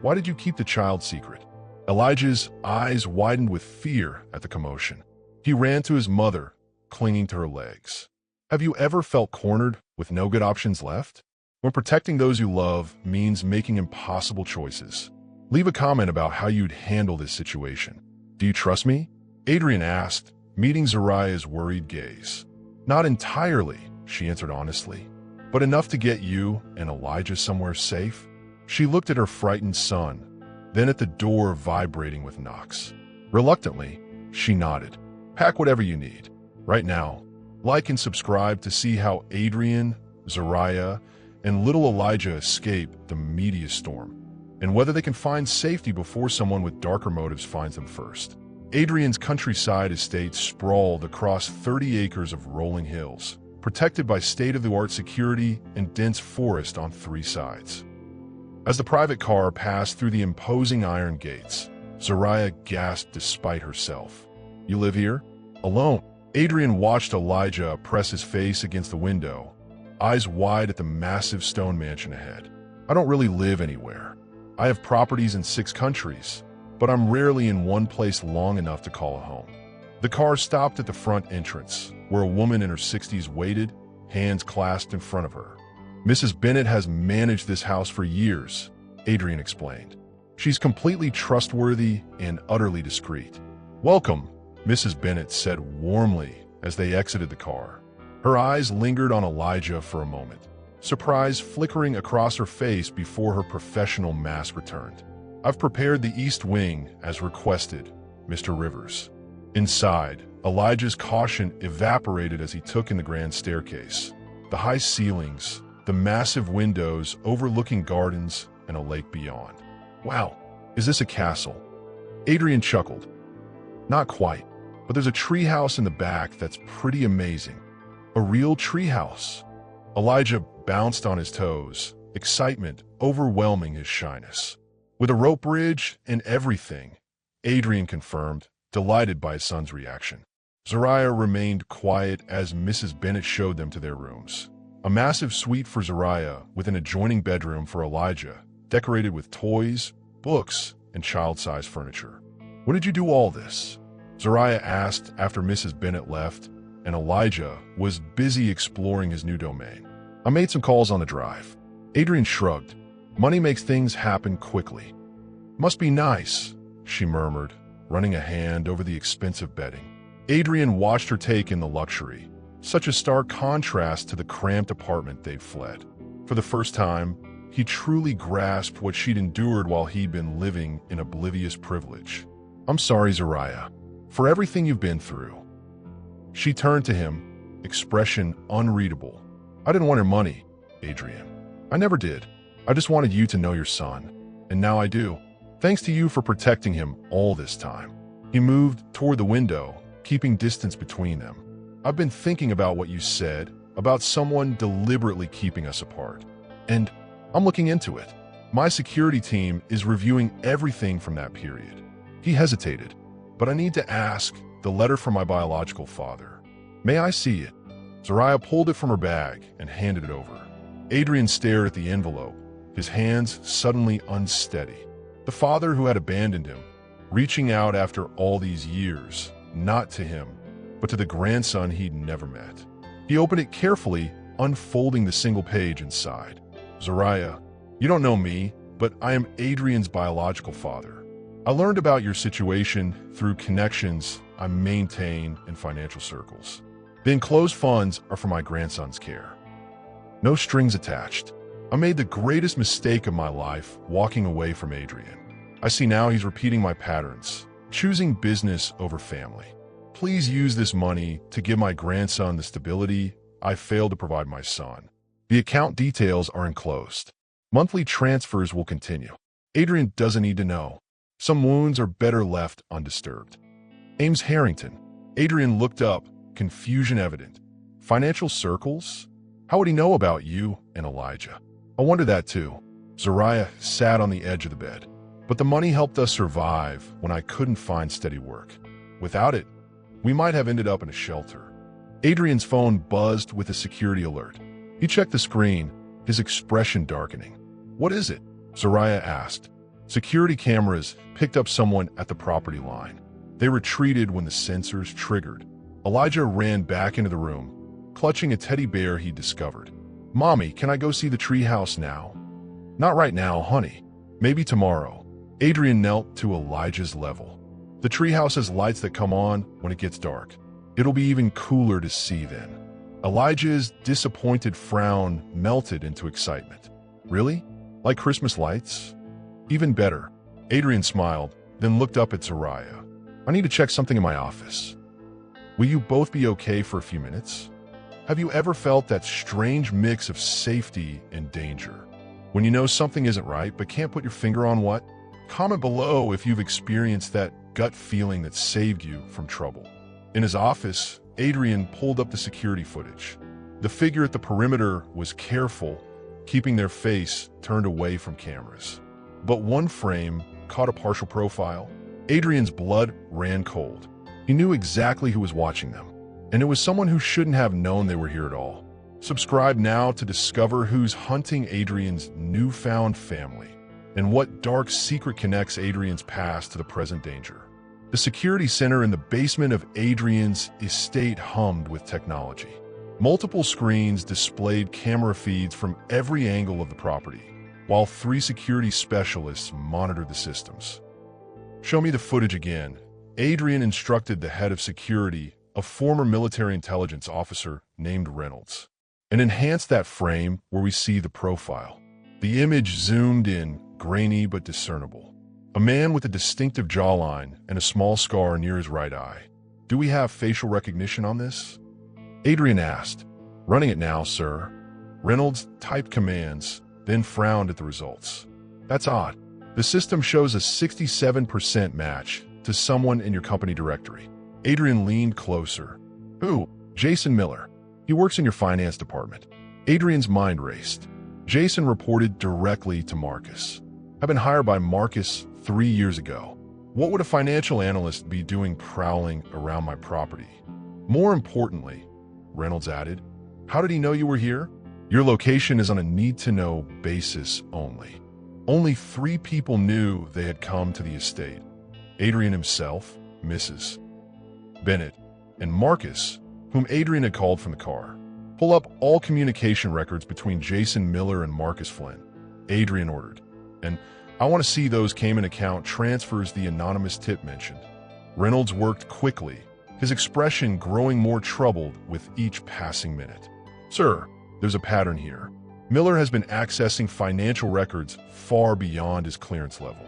Why did you keep the child secret? Elijah's eyes widened with fear at the commotion. He ran to his mother, clinging to her legs. Have you ever felt cornered with no good options left? When protecting those you love means making impossible choices. Leave a comment about how you'd handle this situation. Do you trust me? Adrian asked, meeting Zariah's worried gaze. Not entirely, she answered honestly, but enough to get you and Elijah somewhere safe. She looked at her frightened son, then at the door vibrating with knocks. Reluctantly, she nodded. Pack whatever you need. Right now, like and subscribe to see how Adrian, Zariah, and little Elijah escape the media storm, and whether they can find safety before someone with darker motives finds them first. Adrian's countryside estate sprawled across 30 acres of rolling hills, protected by state-of-the-art security and dense forest on 3 sides. As the private car passed through the imposing iron gates, Zariah gasped despite herself. You live here? Alone? Adrian watched Elijah press his face against the window, eyes wide at the massive stone mansion ahead. I don't really live anywhere. I have properties in 6 countries, but I'm rarely in one place long enough to call a home. The car stopped at the front entrance, where a woman in her 60s waited, hands clasped in front of her. Mrs. Bennett has managed this house for years, Adrian explained. She's completely trustworthy and utterly discreet. Welcome, Mrs. Bennett said warmly as they exited the car. Her eyes lingered on Elijah for a moment, surprise flickering across her face before her professional mask returned. I've prepared the East Wing as requested, Mr. Rivers. Inside, Elijah's caution evaporated as he took in the grand staircase. The high ceilings, the massive windows overlooking gardens and a lake beyond. Wow, is this a castle? Adrian chuckled. Not quite, but there's a treehouse in the back that's pretty amazing. A real treehouse. Elijah bounced on his toes, excitement overwhelming his shyness. With a rope bridge and everything, Adrian confirmed, delighted by his son's reaction. Zariah remained quiet as Mrs. Bennett showed them to their rooms. A massive suite for Zariah with an adjoining bedroom for Elijah, decorated with toys, books, and child-sized furniture. When did you do all this? Zariah asked after Mrs. Bennett left, and Elijah was busy exploring his new domain. I made some calls on the drive. Adrian shrugged. Money makes things happen quickly. Must be nice, she murmured, running a hand over the expensive bedding. Adrian watched her take in the luxury, such a stark contrast to the cramped apartment they'd fled. For the first time, he truly grasped what she'd endured while he'd been living in oblivious privilege. "I'm sorry, Zariah, for everything you've been through." She turned to him, expression unreadable. "I didn't want your money, Adrian. I never did. I just wanted you to know your son. And now I do. Thanks to you for protecting him all this time." He moved toward the window, keeping distance between them. "I've been thinking about what you said, about someone deliberately keeping us apart. And I'm looking into it. My security team is reviewing everything from that period." He hesitated. "But I need to ask, the letter from my biological father. May I see it?" Zariah pulled it from her bag and handed it over. Adrian stared at the envelope, his hands suddenly unsteady. The father who had abandoned him, reaching out after all these years, not to him, but to the grandson he'd never met. He opened it carefully, unfolding the single page inside. "Zariah, you don't know me, but I am Adrian's biological father. I learned about your situation through connections I maintain in financial circles. The enclosed funds are for my grandson's care. No strings attached. I made the greatest mistake of my life walking away from Adrian. I see now he's repeating my patterns, choosing business over family. Please use this money to give my grandson the stability I failed to provide my son. The account details are enclosed. Monthly transfers will continue. Adrian doesn't need to know. Some wounds are better left undisturbed." Ames Harrington. Adrian looked up, confusion evident. "Financial circles? How would he know about you and Elijah?" "I wonder that too." Zariah sat on the edge of the bed. "But the money helped us survive when I couldn't find steady work. Without it, we might have ended up in a shelter." Adrian's phone buzzed with a security alert. He checked the screen, his expression darkening. "What is it?" Zariah asked. Security cameras picked up someone at the property line. They retreated when the sensors triggered. Elijah ran back into the room, clutching a teddy bear he'd discovered. "Mommy, can I go see the treehouse now?" "Not right now, honey. Maybe tomorrow." Adrian knelt to Elijah's level. "The treehouse has lights that come on when it gets dark. It'll be even cooler to see then." Elijah's disappointed frown melted into excitement. "Really? Like Christmas lights?" "Even better." Adrian smiled, then looked up at Zariah. "I need to check something in my office. Will you both be okay for a few minutes?" Have you ever felt that strange mix of safety and danger? When you know something isn't right but can't put your finger on what? Comment below if you've experienced that gut feeling that saved you from trouble. In his office, Adrian pulled up the security footage. The figure at the perimeter was careful, keeping their face turned away from cameras. But one frame caught a partial profile. Adrian's blood ran cold. He knew exactly who was watching them, and it was someone who shouldn't have known they were here at all. Subscribe now to discover who's hunting Adrian's newfound family and what dark secret connects Adrian's past to the present danger. The security center in the basement of Adrian's estate hummed with technology. Multiple screens displayed camera feeds from every angle of the property, while 3 security specialists monitored the systems. "Show me the footage again," Adrian instructed the head of security, a former military intelligence officer named Reynolds, and enhance that frame where we see the profile. The image zoomed in, grainy but discernible. A man with a distinctive jawline and a small scar near his right eye. "Do we have facial recognition on this?" Adrian asked. "Running it now, sir." Reynolds typed commands, then frowned at the results. "That's odd. The system shows a 67% match to someone in your company directory." Adrian leaned closer. "Who?" "Jason Miller. He works in your finance department." Adrian's mind raced. Jason reported directly to Marcus. "I've been hired by Marcus 3 years ago. What would a financial analyst be doing prowling around my property?" "More importantly," Reynolds added, "how did he know you were here? Your location is on a need-to-know basis only." Only 3 people knew they had come to the estate. Adrian himself, Mrs. Bennett, and Marcus, whom Adrian had called from the car. "Pull up all communication records between Jason Miller and Marcus Flynn," Adrian ordered. "And I want to see those Cayman account transfers the anonymous tip mentioned." Reynolds worked quickly, his expression growing more troubled with each passing minute. Sir, there's a pattern here. Miller has been accessing financial records far beyond his clearance level.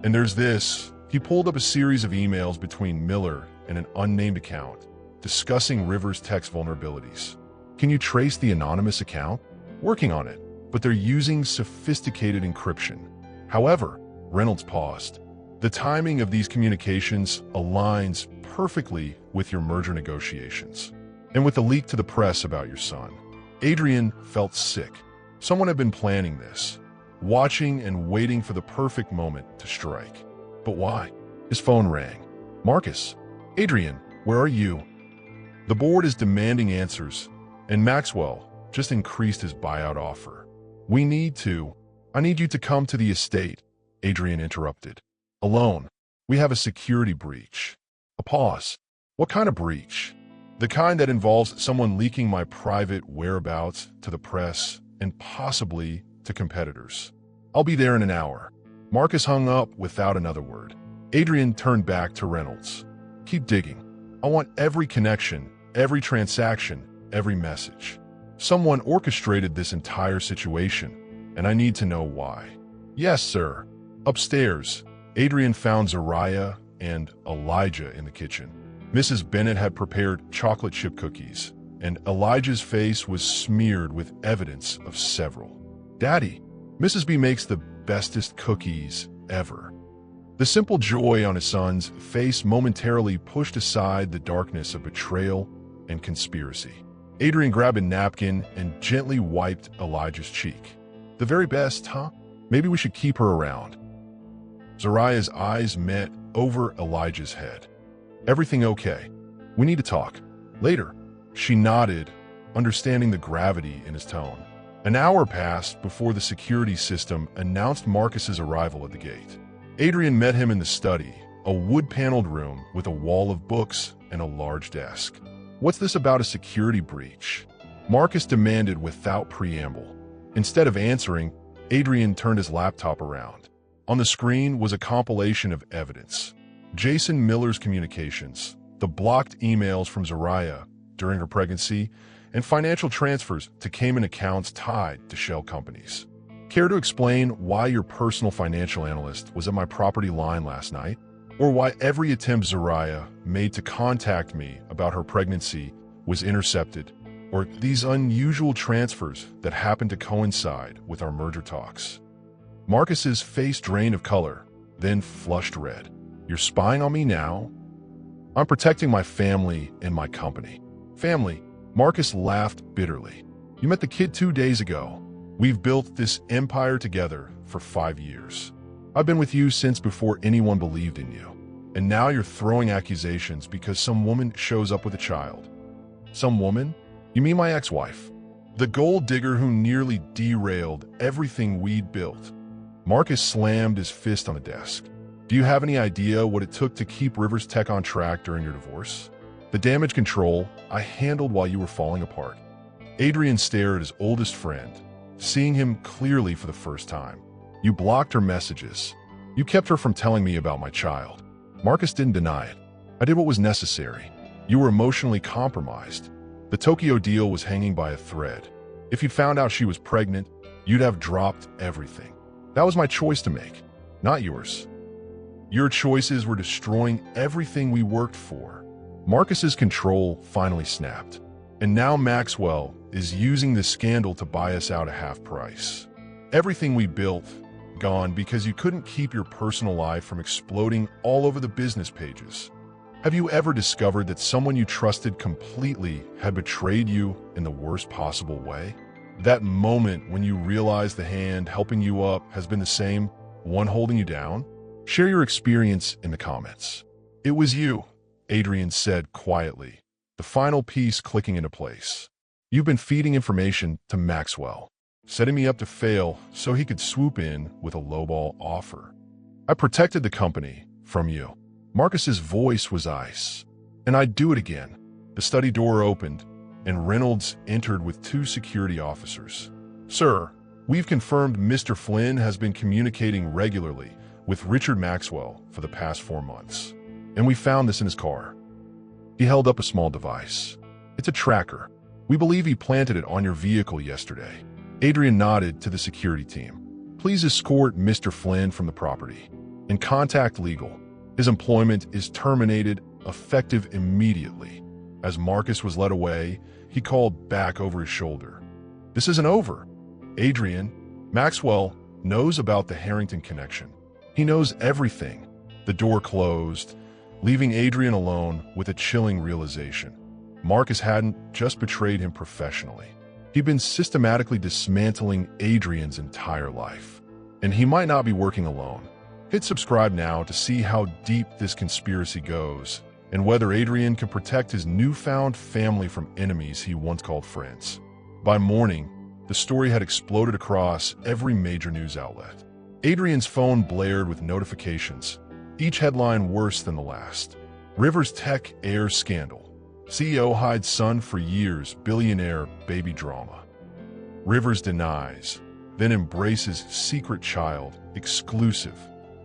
And there's this. He pulled up a series of emails between Miller and an unnamed account discussing Rivers' text vulnerabilities. Can you trace the anonymous account? Working on it, but they're using sophisticated encryption. However, Reynolds paused. The timing of these communications aligns perfectly with your merger negotiations. And with the leak to the press about your son, Adrian felt sick. Someone had been planning this, watching and waiting for the perfect moment to strike. But why? His phone rang. Marcus, Adrian, where are you? The board is demanding answers, and Maxwell just increased his buyout offer. I need you to come to the estate, Adrian interrupted. Alone. We have a security breach. A pause. What kind of breach? The kind that involves someone leaking my private whereabouts to the press and possibly to competitors. I'll be there in an hour. Marcus hung up without another word. Adrian turned back to Reynolds. Keep digging. I want every connection, every transaction, every message. Someone orchestrated this entire situation, and I need to know why. Yes, sir. Upstairs, Adrian found Zariah and Elijah in the kitchen. Mrs. Bennett had prepared chocolate chip cookies, and Elijah's face was smeared with evidence of several. Daddy, Mrs. B makes the bestest cookies ever. The simple joy on his son's face momentarily pushed aside the darkness of betrayal and conspiracy. Adrian grabbed a napkin and gently wiped Elijah's cheek. The very best, huh? Maybe we should keep her around. Zariah's eyes met over Elijah's head. Everything okay? We need to talk. Later. She nodded, understanding the gravity in his tone. An hour passed before the security system announced Marcus's arrival at the gate. Adrian met him in the study, a wood-paneled room with a wall of books and a large desk. What's this about a security breach? Marcus demanded without preamble. Instead of answering, Adrian turned his laptop around. On the screen was a compilation of evidence. Jason Miller's communications, the blocked emails from Zariah during her pregnancy, and financial transfers to Cayman accounts tied to shell companies. Care to explain why your personal financial analyst was at my property line last night? Or why every attempt Zariah made to contact me about her pregnancy was intercepted? Or these unusual transfers that happened to coincide with our merger talks? Marcus's face drained of color, then flushed red. You're spying on me now? I'm protecting my family and my company. Family? Marcus laughed bitterly. You met the kid 2 days ago. We've built this empire together for 5 years. I've been with you since before anyone believed in you. And now you're throwing accusations because some woman shows up with a child. Some woman? You mean my ex-wife? The gold digger who nearly derailed everything we'd built. Marcus slammed his fist on the desk. Do you have any idea what it took to keep Rivers Tech on track during your divorce? The damage control I handled while you were falling apart. Adrian stared at his oldest friend, seeing him clearly for the first time. You blocked her messages. You kept her from telling me about my child. Marcus didn't deny it. I did what was necessary. You were emotionally compromised. The Tokyo deal was hanging by a thread. If you'd found out she was pregnant, you'd have dropped everything. That was my choice to make, not yours. Your choices were destroying everything we worked for. Marcus's control finally snapped. And now Maxwell is using this scandal to buy us out at half price. Everything we built, gone because you couldn't keep your personal life from exploding all over the business pages. Have you ever discovered that someone you trusted completely had betrayed you in the worst possible way? That moment when you realize the hand helping you up has been the same one holding you down? Share your experience in the comments. It was you, Adrian said quietly, the final piece clicking into place. You've been feeding information to Maxwell, setting me up to fail so he could swoop in with a lowball offer. I protected the company from you. Marcus's voice was ice. And I'd do it again. The study door opened, and Reynolds entered with 2 security officers. Sir, we've confirmed Mr. Flynn has been communicating regularly with Richard Maxwell for the past 4 months. And we found this in his car. He held up a small device. It's a tracker. We believe he planted it on your vehicle yesterday. Adrian nodded to the security team. Please escort Mr. Flynn from the property and contact legal. His employment is terminated, effective immediately. As Marcus was led away, he called back over his shoulder. This isn't over. Adrian, Maxwell knows about the Harrington connection. He knows everything. The door closed, leaving Adrian alone with a chilling realization. Marcus hadn't just betrayed him professionally. He'd been systematically dismantling Adrian's entire life. And he might not be working alone. Hit subscribe now to see how deep this conspiracy goes and whether Adrian can protect his newfound family from enemies he once called friends. By morning, the story had exploded across every major news outlet. Adrian's phone blared with notifications, each headline worse than the last. Rivers Tech heir scandal. CEO hides son for years, billionaire baby drama. Rivers denies, then embraces secret child, exclusive.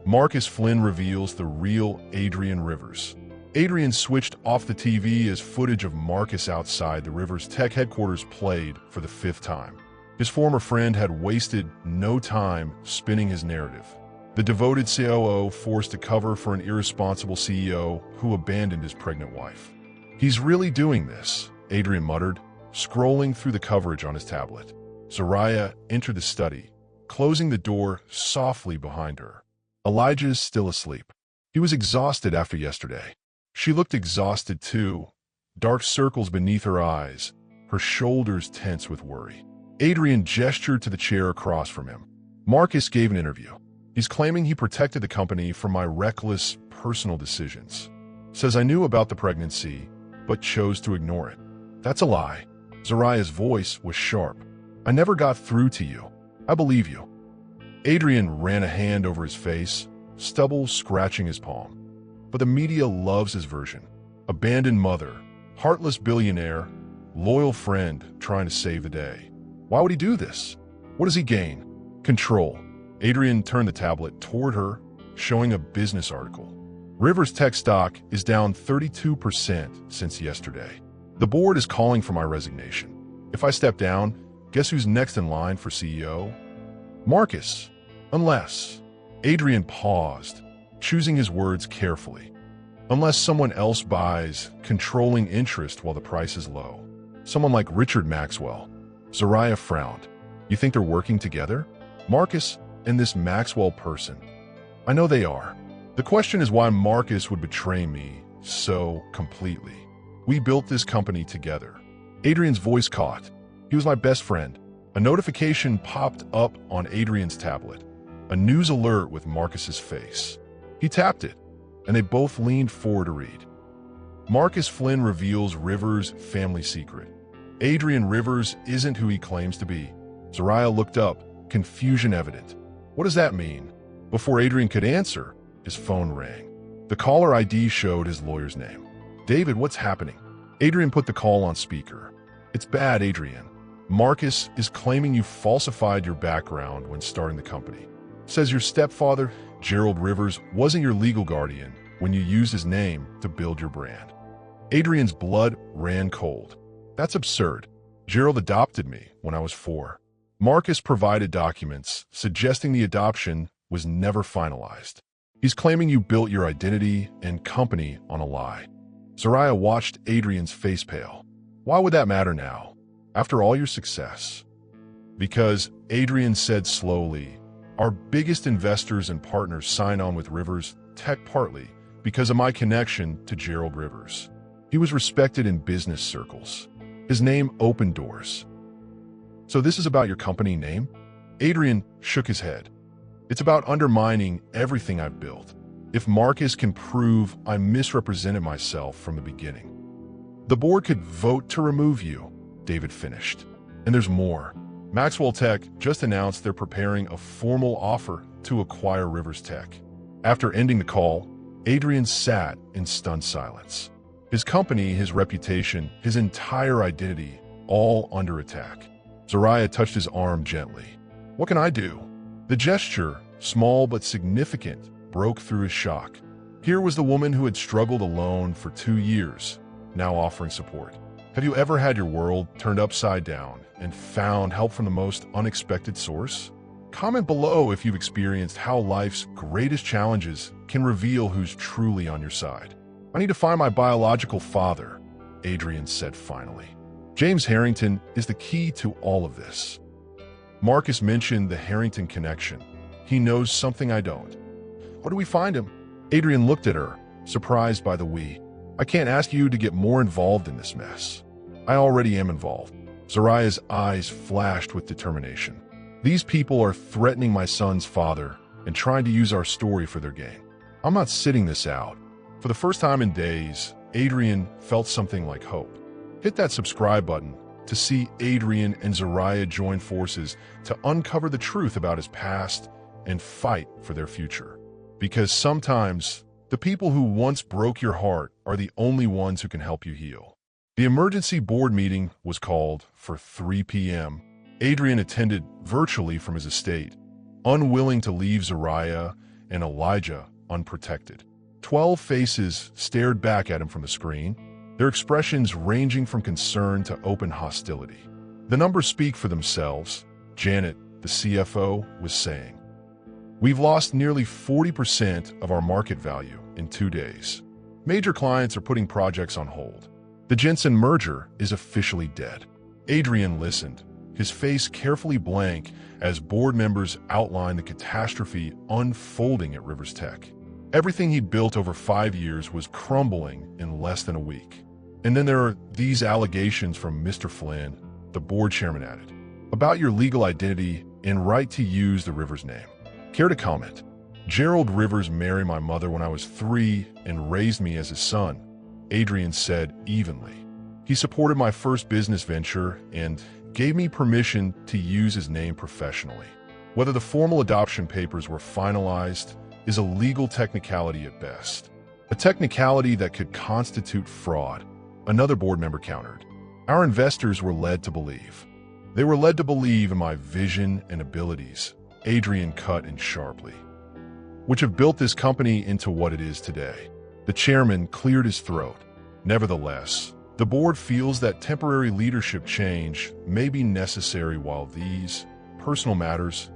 Marcus Flynn reveals the real Adrian Rivers. Adrian switched off the TV as footage of Marcus outside the Rivers Tech headquarters played for the 5th time. His former friend had wasted no time spinning his narrative. The devoted COO forced to cover for an irresponsible CEO who abandoned his pregnant wife. He's really doing this, Adrian muttered, scrolling through the coverage on his tablet. Zariah entered the study, closing the door softly behind her. Elijah's still asleep. He was exhausted after yesterday. She looked exhausted too, dark circles beneath her eyes, her shoulders tense with worry. Adrian gestured to the chair across from him. Marcus gave an interview. He's claiming he protected the company from my reckless personal decisions. Says I knew about the pregnancy, but chose to ignore it. That's a lie. Zariah's voice was sharp. I never got through to you. I believe you. Adrian ran a hand over his face, stubble scratching his palm. But the media loves his version. Abandoned mother, heartless billionaire, loyal friend trying to save the day. Why would he do this? What does he gain? Control. Adrian turned the tablet toward her, showing a business article. Rivers Tech stock is down 32% since yesterday. The board is calling for my resignation. If I step down, guess who's next in line for CEO? Marcus. Unless. Adrian paused, choosing his words carefully. Unless someone else buys controlling interest while the price is low. Someone like Richard Maxwell. Zariah frowned. You think they're working together? Marcus and this Maxwell person. I know they are. The question is why Marcus would betray me so completely. We built this company together. Adrian's voice caught. He was my best friend. A notification popped up on Adrian's tablet. A news alert with Marcus's face. He tapped it, and they both leaned forward to read. Marcus Flynn reveals Rivers' family secret. Adrian Rivers isn't who he claims to be. Zariah looked up, confusion evident. What does that mean? Before Adrian could answer, his phone rang. The caller ID showed his lawyer's name. David, what's happening? Adrian put the call on speaker. It's bad, Adrian. Marcus is claiming you falsified your background when starting the company. Says your stepfather, Gerald Rivers, wasn't your legal guardian when you used his name to build your brand. Adrian's blood ran cold. That's absurd. Gerald adopted me when I was 4. Marcus provided documents suggesting the adoption was never finalized. He's claiming you built your identity and company on a lie. Zariah watched Adrian's face pale. Why would that matter now, after all your success? Because, Adrian said slowly, our biggest investors and partners sign on with Rivers Tech partly because of my connection to Gerald Rivers. He was respected in business circles. His name opened doors. So this is about your company name? Adrian shook his head. It's about undermining everything I've built. If Marcus can prove I misrepresented myself from the beginning. The board could vote to remove you, David finished. And there's more. Maxwell Tech just announced they're preparing a formal offer to acquire Rivers Tech. After ending the call, Adrian sat in stunned silence. His company, his reputation, his entire identity, all under attack. Zariah touched his arm gently. What can I do? The gesture, small but significant, broke through his shock. Here was the woman who had struggled alone for 2 years, now offering support. Have you ever had your world turned upside down and found help from the most unexpected source? Comment below if you've experienced how life's greatest challenges can reveal who's truly on your side. I need to find my biological father, Adrian said finally. James Harrington is the key to all of this. Marcus mentioned the Harrington connection. He knows something I don't. Where do we find him? Adrian looked at her, surprised by the we. I can't ask you to get more involved in this mess. I already am involved. Zariah's eyes flashed with determination. These people are threatening my son's father and trying to use our story for their gain. I'm not sitting this out. For the first time in days, Adrian felt something like hope. Hit that subscribe button to see Adrian and Zariah join forces to uncover the truth about his past and fight for their future. Because sometimes, the people who once broke your heart are the only ones who can help you heal. The emergency board meeting was called for 3 p.m. Adrian attended virtually from his estate, unwilling to leave Zariah and Elijah unprotected. 12 faces stared back at him from the screen, their expressions ranging from concern to open hostility. The numbers speak for themselves, Janet, the CFO, was saying. We've lost nearly 40% of our market value in 2 days. Major clients are putting projects on hold. The Jensen merger is officially dead. Adrian listened, his face carefully blank as board members outlined the catastrophe unfolding at Rivers Tech. Everything he'd built over 5 years was crumbling in less than a week. And then there are these allegations from Mr. Flynn, the board chairman added, about your legal identity and right to use the Rivers name. Care to comment? Gerald Rivers married my mother when I was 3 and raised me as his son, Adrian said evenly. He supported my first business venture and gave me permission to use his name professionally. Whether the formal adoption papers were finalized is a legal technicality at best. A technicality that could constitute fraud, another board member countered. Our investors were led to believe. They were led to believe in my vision and abilities, Adrian cut in sharply, which have built this company into what it is today. The chairman cleared his throat. Nevertheless, the board feels that temporary leadership change may be necessary while these personal matters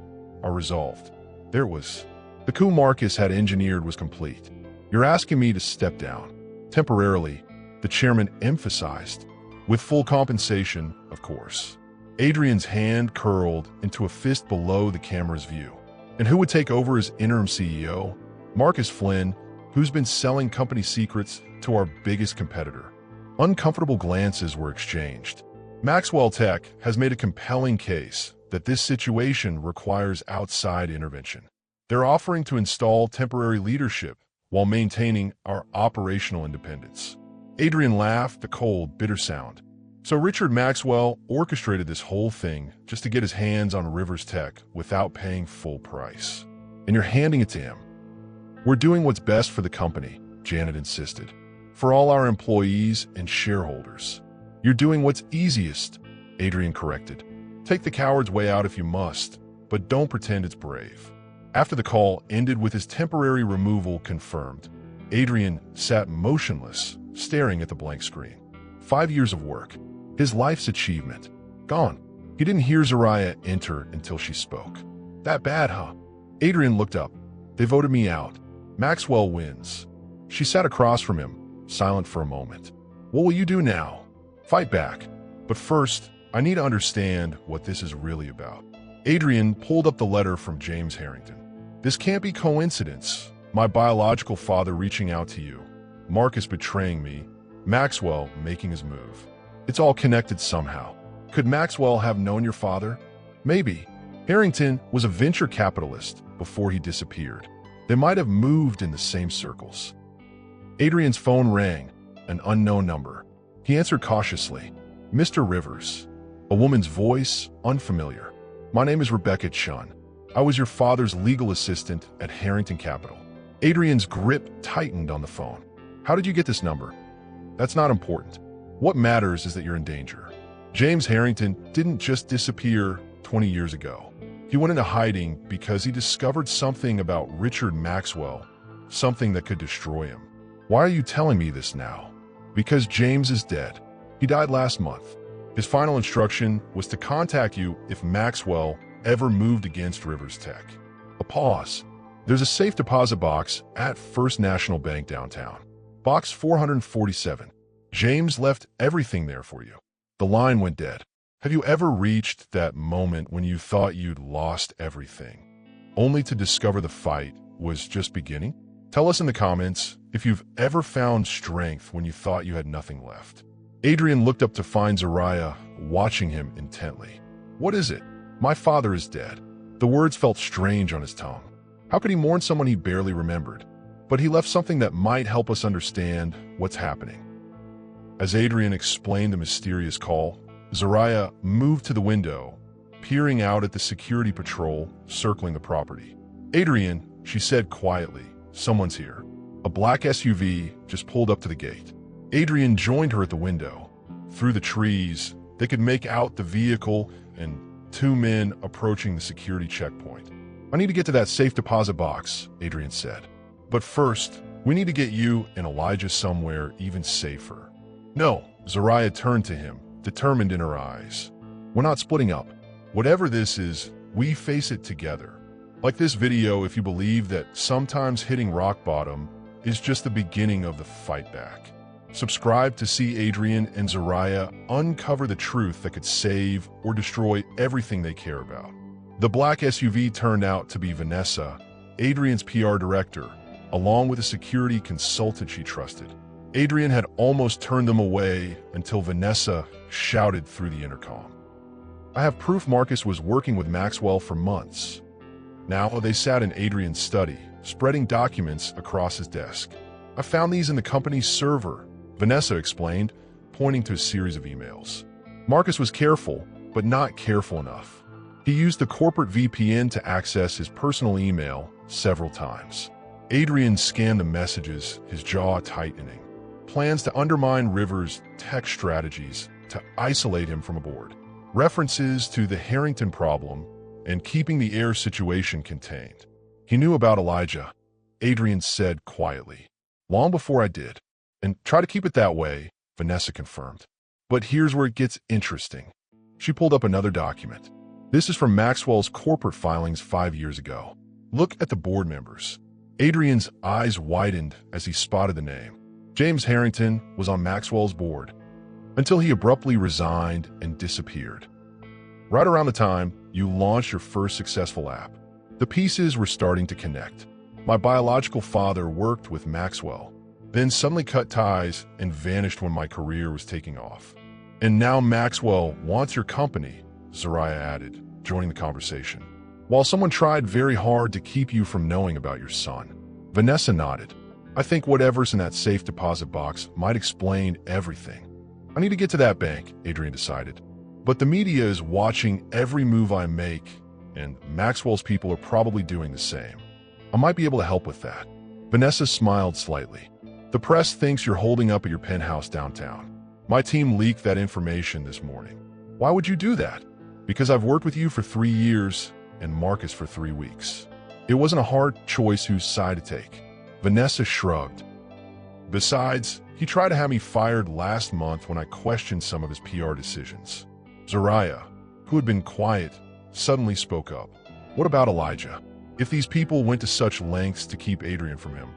are resolved. There it was. The coup Marcus had engineered was complete. You're asking me to step down. Temporarily, the chairman emphasized. With full compensation, of course. Adrian's hand curled into a fist below the camera's view. And who would take over as interim CEO? Marcus Flynn, who's been selling company secrets to our biggest competitor. Uncomfortable glances were exchanged. Maxwell Tech has made a compelling case that this situation requires outside intervention. They're offering to install temporary leadership while maintaining our operational independence. Adrian laughed, the cold, bitter sound. So Richard Maxwell orchestrated this whole thing just to get his hands on Rivers Tech without paying full price. And you're handing it to him. We're doing what's best for the company, Janet insisted. For all our employees and shareholders. You're doing what's easiest, Adrian corrected. Take the coward's way out if you must, but don't pretend it's brave. After the call ended with his temporary removal confirmed, Adrian sat motionless, staring at the blank screen. 5 years of work, his life's achievement, gone. He didn't hear Zariah enter until she spoke. That bad, huh? Adrian looked up. They voted me out. Maxwell wins. She sat across from him, silent for a moment. What will you do now? Fight back. But first, I need to understand what this is really about. Adrian pulled up the letter from James Harrington. This can't be coincidence. My biological father reaching out to you. Marcus betraying me. Maxwell making his move. It's all connected somehow. Could Maxwell have known your father? Maybe. Harrington was a venture capitalist before he disappeared. They might have moved in the same circles. Adrian's phone rang, an unknown number. He answered cautiously. Mr. Rivers. A woman's voice, unfamiliar. My name is Rebecca Chun. I was your father's legal assistant at Harrington Capital. Adrian's grip tightened on the phone. How did you get this number? That's not important. What matters is that you're in danger. James Harrington didn't just disappear 20 years ago. He went into hiding because he discovered something about Richard Maxwell something that could destroy him. Why are you telling me this now? Because James is dead. He died last month. His final instruction was to contact you if Maxwell ever moved against Rivers Tech. A pause. There's a safe deposit box at First National Bank downtown. Box 447. James left everything there for you. The line went dead. Have you ever reached that moment when you thought you'd lost everything, only to discover the fight was just beginning? Tell us in the comments if you've ever found strength when you thought you had nothing left. Adrian looked up to find Zariah watching him intently. What is it? My father is dead. The words felt strange on his tongue. How could he mourn someone he barely remembered? But he left something that might help us understand what's happening. As Adrian explained the mysterious call, Zariah moved to the window, peering out at the security patrol circling the property. Adrian, she said quietly, someone's here. A black SUV just pulled up to the gate. Adrian joined her at the window. Through the trees, they could make out the vehicle and two men approaching the security checkpoint. I need to get to that safe deposit box, Adrian said. But first, we need to get you and Elijah somewhere even safer. No, Zariah turned to him, determined in her eyes. We're not splitting up. Whatever this is, we face it together. Like this video if you believe that sometimes hitting rock bottom is just the beginning of the fight back. Subscribe to see Adrian and Zariah uncover the truth that could save or destroy everything they care about. The black SUV turned out to be Vanessa, Adrian's PR director, along with a security consultant she trusted. Adrian had almost turned them away until Vanessa shouted through the intercom. I have proof Marcus was working with Maxwell for months. Now they sat in Adrian's study, spreading documents across his desk. I found these in the company's server, Vanessa explained, pointing to a series of emails. Marcus was careful, but not careful enough. He used the corporate VPN to access his personal email several times. Adrian scanned the messages, his jaw tightening. Plans to undermine Rivers' tech strategies to isolate him from aboard. References to the Harrington problem and keeping the air situation contained. He knew about Elijah, Adrian said quietly. Long before I did. And try to keep it that way, Vanessa confirmed. But here's where it gets interesting. She pulled up another document. This is from Maxwell's corporate filings 5 years ago. Look at the board members. Adrian's eyes widened as he spotted the name. James Harrington was on Maxwell's board until he abruptly resigned and disappeared. Right around the time you launched your first successful app, the pieces were starting to connect. My biological father worked with Maxwell, then suddenly cut ties and vanished when my career was taking off. And now Maxwell wants your company, Zariah added, joining the conversation. While someone tried very hard to keep you from knowing about your son. Vanessa nodded. I think whatever's in that safe deposit box might explain everything. I need to get to that bank, Adrian decided. But the media is watching every move I make, and Maxwell's people are probably doing the same. I might be able to help with that. Vanessa smiled slightly. The press thinks you're holding up at your penthouse downtown. My team leaked that information this morning. Why would you do that? Because I've worked with you for 3 years and Marcus for 3 weeks. It wasn't a hard choice whose side to take. Vanessa shrugged. Besides, he tried to have me fired last month when I questioned some of his PR decisions. Zariah, who had been quiet, suddenly spoke up. What about Elijah? If these people went to such lengths to keep Adrian from him,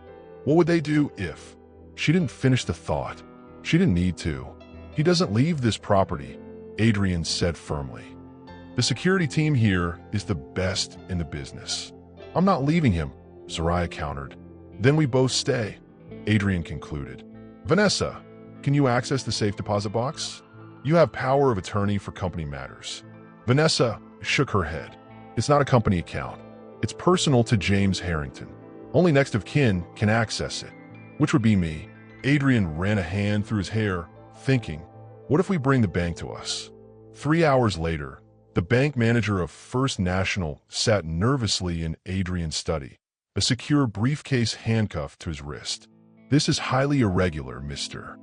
what would they do if? She didn't finish the thought. She didn't need to. He doesn't leave this property, Adrian said firmly. The security team here is the best in the business. I'm not leaving him, Zariah countered. Then we both stay, Adrian concluded. Vanessa, can you access the safe deposit box? You have power of attorney for company matters. Vanessa shook her head. It's not a company account. It's personal to James Harrington. Only next of kin can access it, which would be me. Adrian ran a hand through his hair, thinking, what if we bring the bank to us? 3 hours later, the bank manager of First National sat nervously in Adrian's study, a secure briefcase handcuffed to his wrist. This is highly irregular, Mr.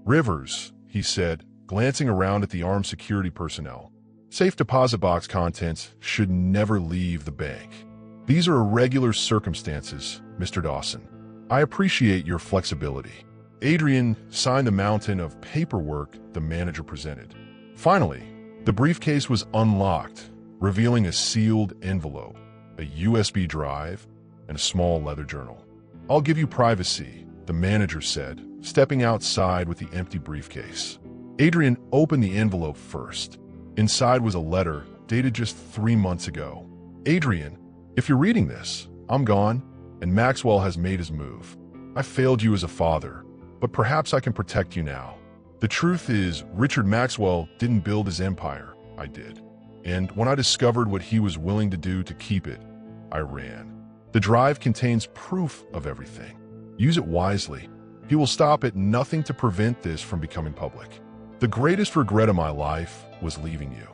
Rivers, he said, glancing around at the armed security personnel. Safe deposit box contents should never leave the bank. These are irregular circumstances, Mr. Dawson. I appreciate your flexibility." Adrian signed the mountain of paperwork the manager presented. Finally, the briefcase was unlocked, revealing a sealed envelope, a USB drive, and a small leather journal. "I'll give you privacy," the manager said, stepping outside with the empty briefcase. Adrian opened the envelope first. Inside was a letter dated just 3 months ago. "Adrian, if you're reading this, I'm gone, and Maxwell has made his move. I failed you as a father, but perhaps I can protect you now. The truth is, Richard Maxwell didn't build his empire, I did. And when I discovered what he was willing to do to keep it, I ran. The drive contains proof of everything. Use it wisely. He will stop at nothing to prevent this from becoming public. The greatest regret of my life was leaving you.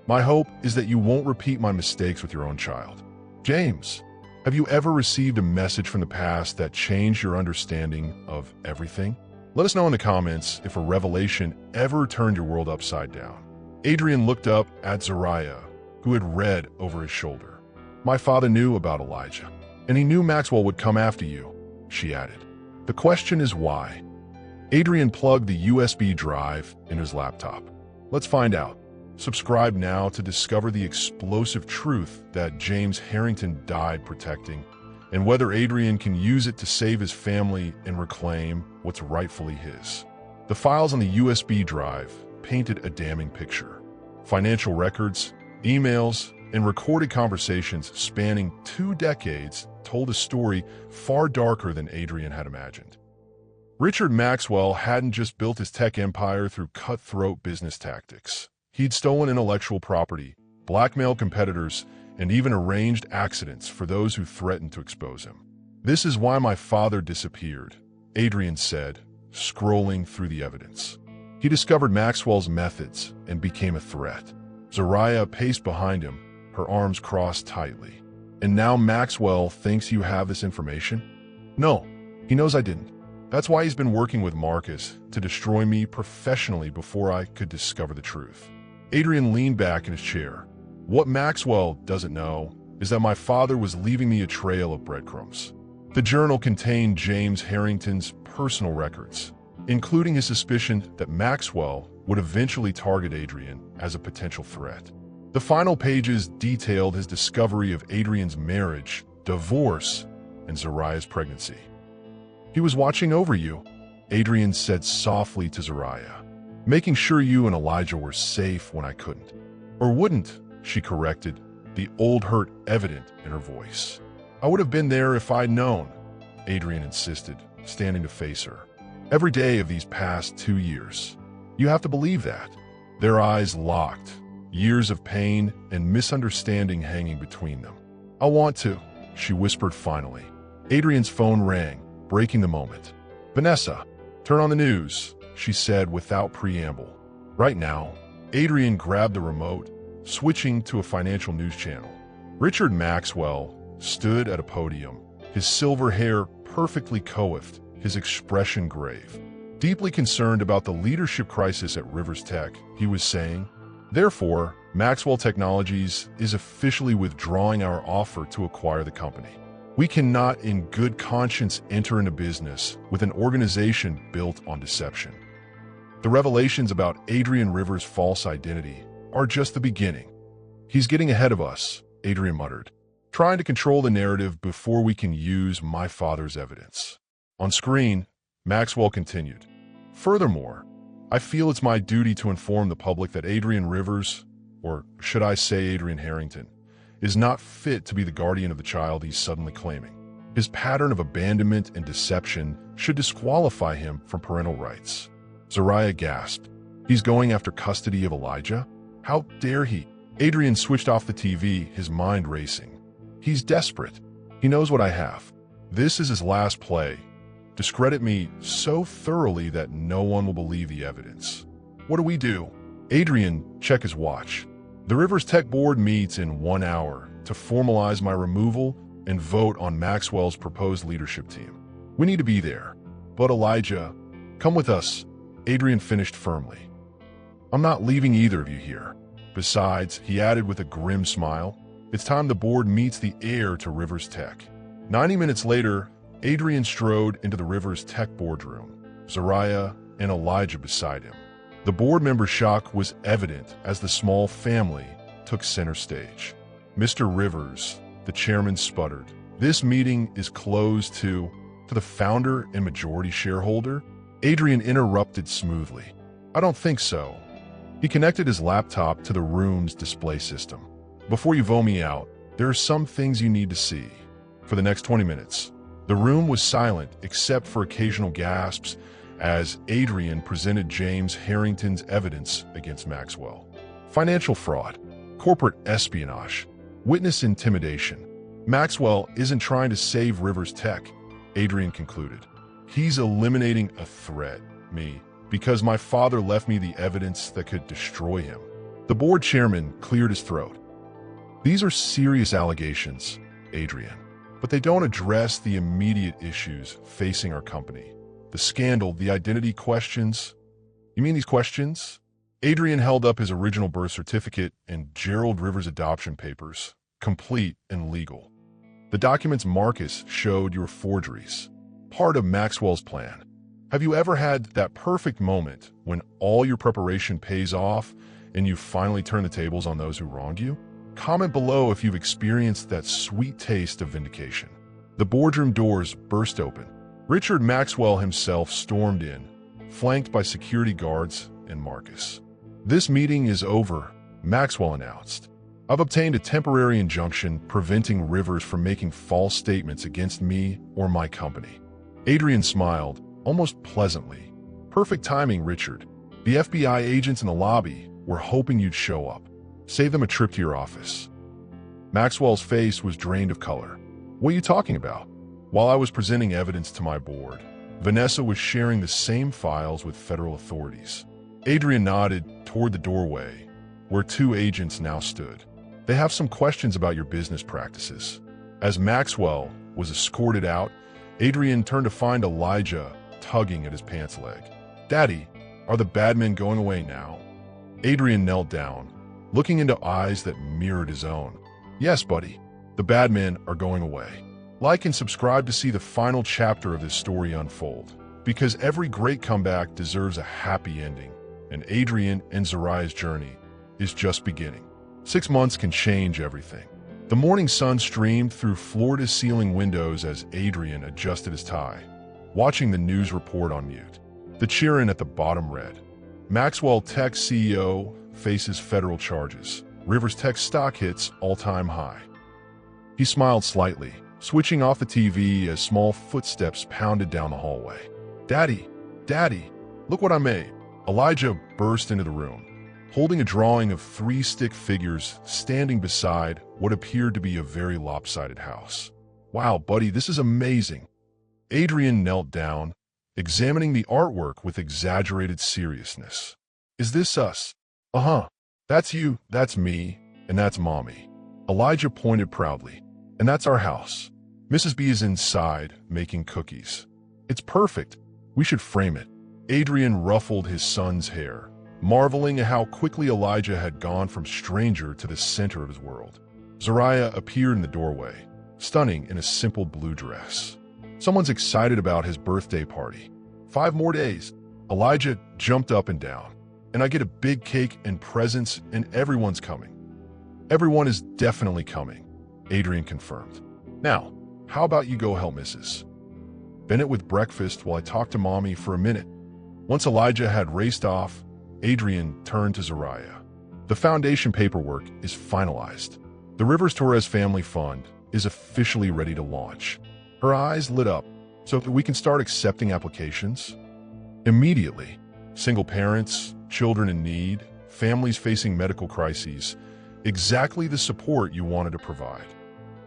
My hope is that you won't repeat my mistakes with your own child. James, have you ever received a message from the past that changed your understanding of everything? Let us know in the comments if a revelation ever turned your world upside down." Adrian looked up at Zariah, who had read over his shoulder. "My father knew about Elijah, and he knew Maxwell would come after you," she added. "The question is why?" Adrian plugged the USB drive in his laptop. Let's find out. Subscribe now to discover the explosive truth that James Harrington died protecting, and whether Adrian can use it to save his family and reclaim what's rightfully his. The files on the USB drive painted a damning picture. Financial records, emails, and recorded conversations spanning 2 decades told a story far darker than Adrian had imagined. Richard Maxwell hadn't just built his tech empire through cutthroat business tactics. He'd stolen intellectual property, blackmailed competitors, and even arranged accidents for those who threatened to expose him. "This is why my father disappeared," Adrian said, scrolling through the evidence. "He discovered Maxwell's methods and became a threat." Zariah paced behind him, her arms crossed tightly. "And now Maxwell thinks you have this information?" "No, he knows I didn't. That's why he's been working with Marcus to destroy me professionally before I could discover the truth." Adrian leaned back in his chair. "What Maxwell doesn't know is that my father was leaving me a trail of breadcrumbs." The journal contained James Harrington's personal records, including his suspicion that Maxwell would eventually target Adrian as a potential threat. The final pages detailed his discovery of Adrian's marriage, divorce, and Zariah's pregnancy. "He was watching over you," Adrian said softly to Zariah, "making sure you and Elijah were safe when I couldn't." "Or wouldn't," she corrected, the old hurt evident in her voice. "I would have been there if I'd known," Adrian insisted, standing to face her. "Every day of these past 2 years. You have to believe that." Their eyes locked, years of pain and misunderstanding hanging between them. "I want to," she whispered finally. Adrian's phone rang, breaking the moment. "Vanessa, turn on the news," she said without preamble. Right now, Adrian grabbed the remote, switching to a financial news channel. Richard Maxwell stood at a podium, his silver hair perfectly coiffed, his expression grave. Deeply concerned about the leadership crisis at Rivers Tech, he was saying, "Therefore, Maxwell Technologies is officially withdrawing our offer to acquire the company. We cannot in good conscience enter into business with an organization built on deception." The revelations about Adrian Rivers' false identity are just the beginning. "He's getting ahead of us," Adrian muttered, "trying to control the narrative before we can use my father's evidence." On screen, Maxwell continued, "Furthermore, I feel it's my duty to inform the public that Adrian Rivers, or should I say Adrian Harrington, is not fit to be the guardian of the child he's suddenly claiming. His pattern of abandonment and deception should disqualify him from parental rights." Zariah gasped. "He's going after custody of Elijah? How dare he?" Adrian switched off the TV, his mind racing. "He's desperate. He knows what I have. This is his last play. Discredit me so thoroughly that no one will believe the evidence. What do we do?" Adrian checked his watch. "The Rivers Tech board meets in 1 hour to formalize my removal and vote on Maxwell's proposed leadership team. We need to be there. But Elijah, come with us," Adrian finished firmly. "I'm not leaving either of you here. Besides," he added with a grim smile, "it's time the board meets the heir to Rivers Tech. 90 minutes later, Adrian strode into the Rivers Tech boardroom, Zariah and Elijah beside him. The board member's shock was evident as the small family took center stage. "Mr. Rivers," the chairman sputtered, "this meeting is closed to the founder and majority shareholder?" Adrian interrupted smoothly. "I don't think so." He connected his laptop to the room's display system. "Before you vote me out, there are some things you need to see." For the next 20 minutes, the room was silent except for occasional gasps as Adrian presented James Harrington's evidence against Maxwell. Financial fraud, corporate espionage, witness intimidation. Maxwell isn't trying to save Rivers Tech, Adrian concluded. He's eliminating a threat, me, because my father left me the evidence that could destroy him. The board chairman cleared his throat. "These are serious allegations, Adrian, but they don't address the immediate issues facing our company. The scandal, the identity questions." "You mean these questions?" Adrian held up his original birth certificate and Gerald Rivers' adoption papers, complete and legal. The documents Marcus showed you were forgeries, part of Maxwell's plan. Have you ever had that perfect moment when all your preparation pays off and you finally turn the tables on those who wronged you? Comment below if you've experienced that sweet taste of vindication. The boardroom doors burst open. Richard Maxwell himself stormed in, flanked by security guards and Marcus. "This meeting is over," Maxwell announced. "I've obtained a temporary injunction preventing Rivers from making false statements against me or my company." Adrian smiled, almost pleasantly. "Perfect timing, Richard. The FBI agents in the lobby were hoping you'd show up. Save them a trip to your office." Maxwell's face was drained of color. "What are you talking about?" "While I was presenting evidence to my board, Vanessa was sharing the same files with federal authorities." Adrian nodded toward the doorway, where two agents now stood. "They have some questions about your business practices." As Maxwell was escorted out, Adrian turned to find Elijah tugging at his pants leg. "Daddy, are the bad men going away now?" Adrian knelt down, looking into eyes that mirrored his own. "Yes, buddy, the bad men are going away." Like and subscribe to see the final chapter of this story unfold, because every great comeback deserves a happy ending, and Adrian and Zariah's journey is just beginning. 6 months can change everything. The morning sun streamed through floor-to-ceiling windows as Adrian adjusted his tie, watching the news report on mute. The cheer-in at the bottom read, "Maxwell Tech CEO faces federal charges. Rivers Tech stock hits all-time high." He smiled slightly, switching off the TV as small footsteps pounded down the hallway. "Daddy, Daddy, look what I made." Elijah burst into the room, holding a drawing of 3 stick figures standing beside what appeared to be a very lopsided house. "Wow, buddy, this is amazing." Adrian knelt down, examining the artwork with exaggerated seriousness. "Is this us?" "Uh-huh. That's you, that's me, and that's Mommy." Elijah pointed proudly. "And that's our house. Mrs. B is inside, making cookies. It's perfect. We should frame it." Adrian ruffled his son's hair, marveling at how quickly Elijah had gone from stranger to the center of his world. Zariah appeared in the doorway, stunning in a simple blue dress. "Someone's excited about his birthday party. 5 more days." Elijah jumped up and down. "And I get a big cake and presents, and everyone's coming." "Everyone is definitely coming," Adrian confirmed. "Now, how about you go help Mrs. Bennett with breakfast while I talk to Mommy for a minute?" Once Elijah had raced off, Adrian turned to Zariah. "The foundation paperwork is finalized. The Rivers Torres Family Fund is officially ready to launch." Her eyes lit up. "So we can start accepting applications?" "Immediately. Single parents, children in need, families facing medical crises. Exactly the support you wanted to provide."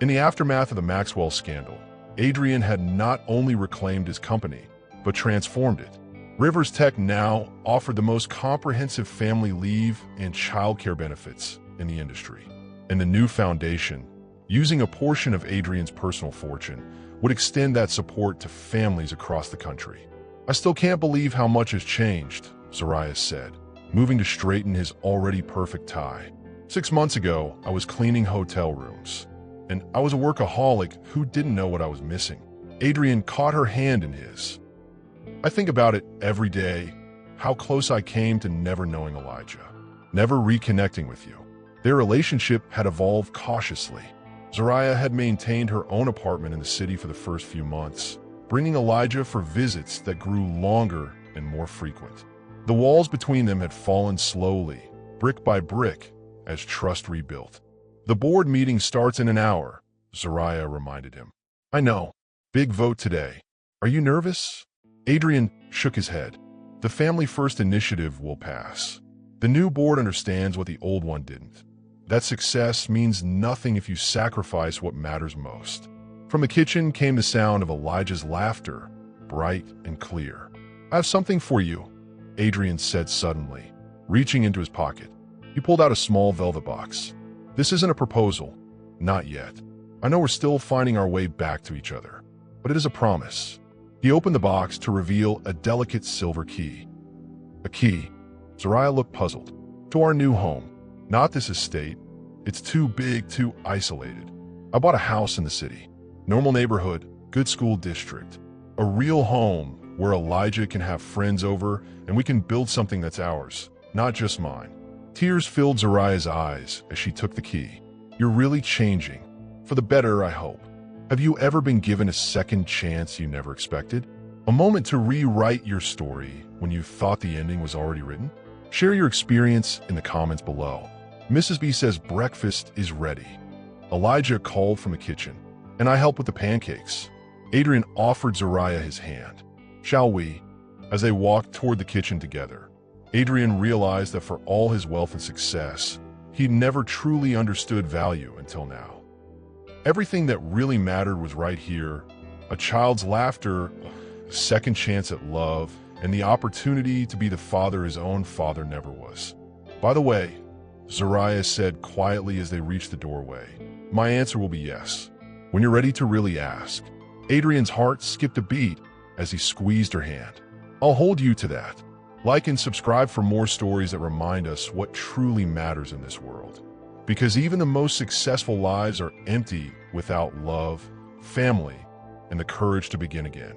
In the aftermath of the Maxwell scandal, Adrian had not only reclaimed his company, but transformed it. Rivers Tech now offered the most comprehensive family leave and childcare benefits in the industry. And the new foundation, using a portion of Adrian's personal fortune, would extend that support to families across the country. "I still can't believe how much has changed," Zariah said, moving to straighten his already perfect tie. 6 months ago, I was cleaning hotel rooms, and I was a workaholic who didn't know what I was missing. Adrian caught her hand in his. I think about it every day, how close I came to never knowing Elijah, never reconnecting with you. Their relationship had evolved cautiously. Zariah had maintained her own apartment in the city for the first few months, bringing Elijah for visits that grew longer and more frequent. The walls between them had fallen slowly, brick by brick, as trust rebuilt. The board meeting starts in an hour, Zariah reminded him. I know. Big vote today. Are you nervous? Adrian shook his head. The Family First initiative will pass. The new board understands what the old one didn't. That success means nothing if you sacrifice what matters most. From the kitchen came the sound of Elijah's laughter, bright and clear. I have something for you, Adrian said suddenly, reaching into his pocket. He pulled out a small velvet box. This isn't a proposal. Not yet. I know we're still finding our way back to each other, but it is a promise. He opened the box to reveal a delicate silver key. A key. Zariah looked puzzled. To our new home. Not this estate. It's too big, too isolated. I bought a house in the city. Normal neighborhood, good school district. A real home where Elijah can have friends over and we can build something that's ours, not just mine. Tears filled Zariah's eyes as she took the key. You're really changing. For the better, I hope. Have you ever been given a second chance you never expected? A moment to rewrite your story when you thought the ending was already written? Share your experience in the comments below. Mrs. B says breakfast is ready. Elijah called from the kitchen, and I helped with the pancakes. Adrian offered Zariah his hand. Shall we? As they walked toward the kitchen together, Adrian realized that for all his wealth and success, he'd never truly understood value until now. Everything that really mattered was right here: a child's laughter, a second chance at love, and the opportunity to be the father his own father never was. By the way, Zariah said quietly as they reached the doorway, my answer will be yes. When you're ready to really ask. Adrian's heart skipped a beat as he squeezed her hand. I'll hold you to that. Like and subscribe for more stories that remind us what truly matters in this world. Because even the most successful lives are empty without love, family, and the courage to begin again.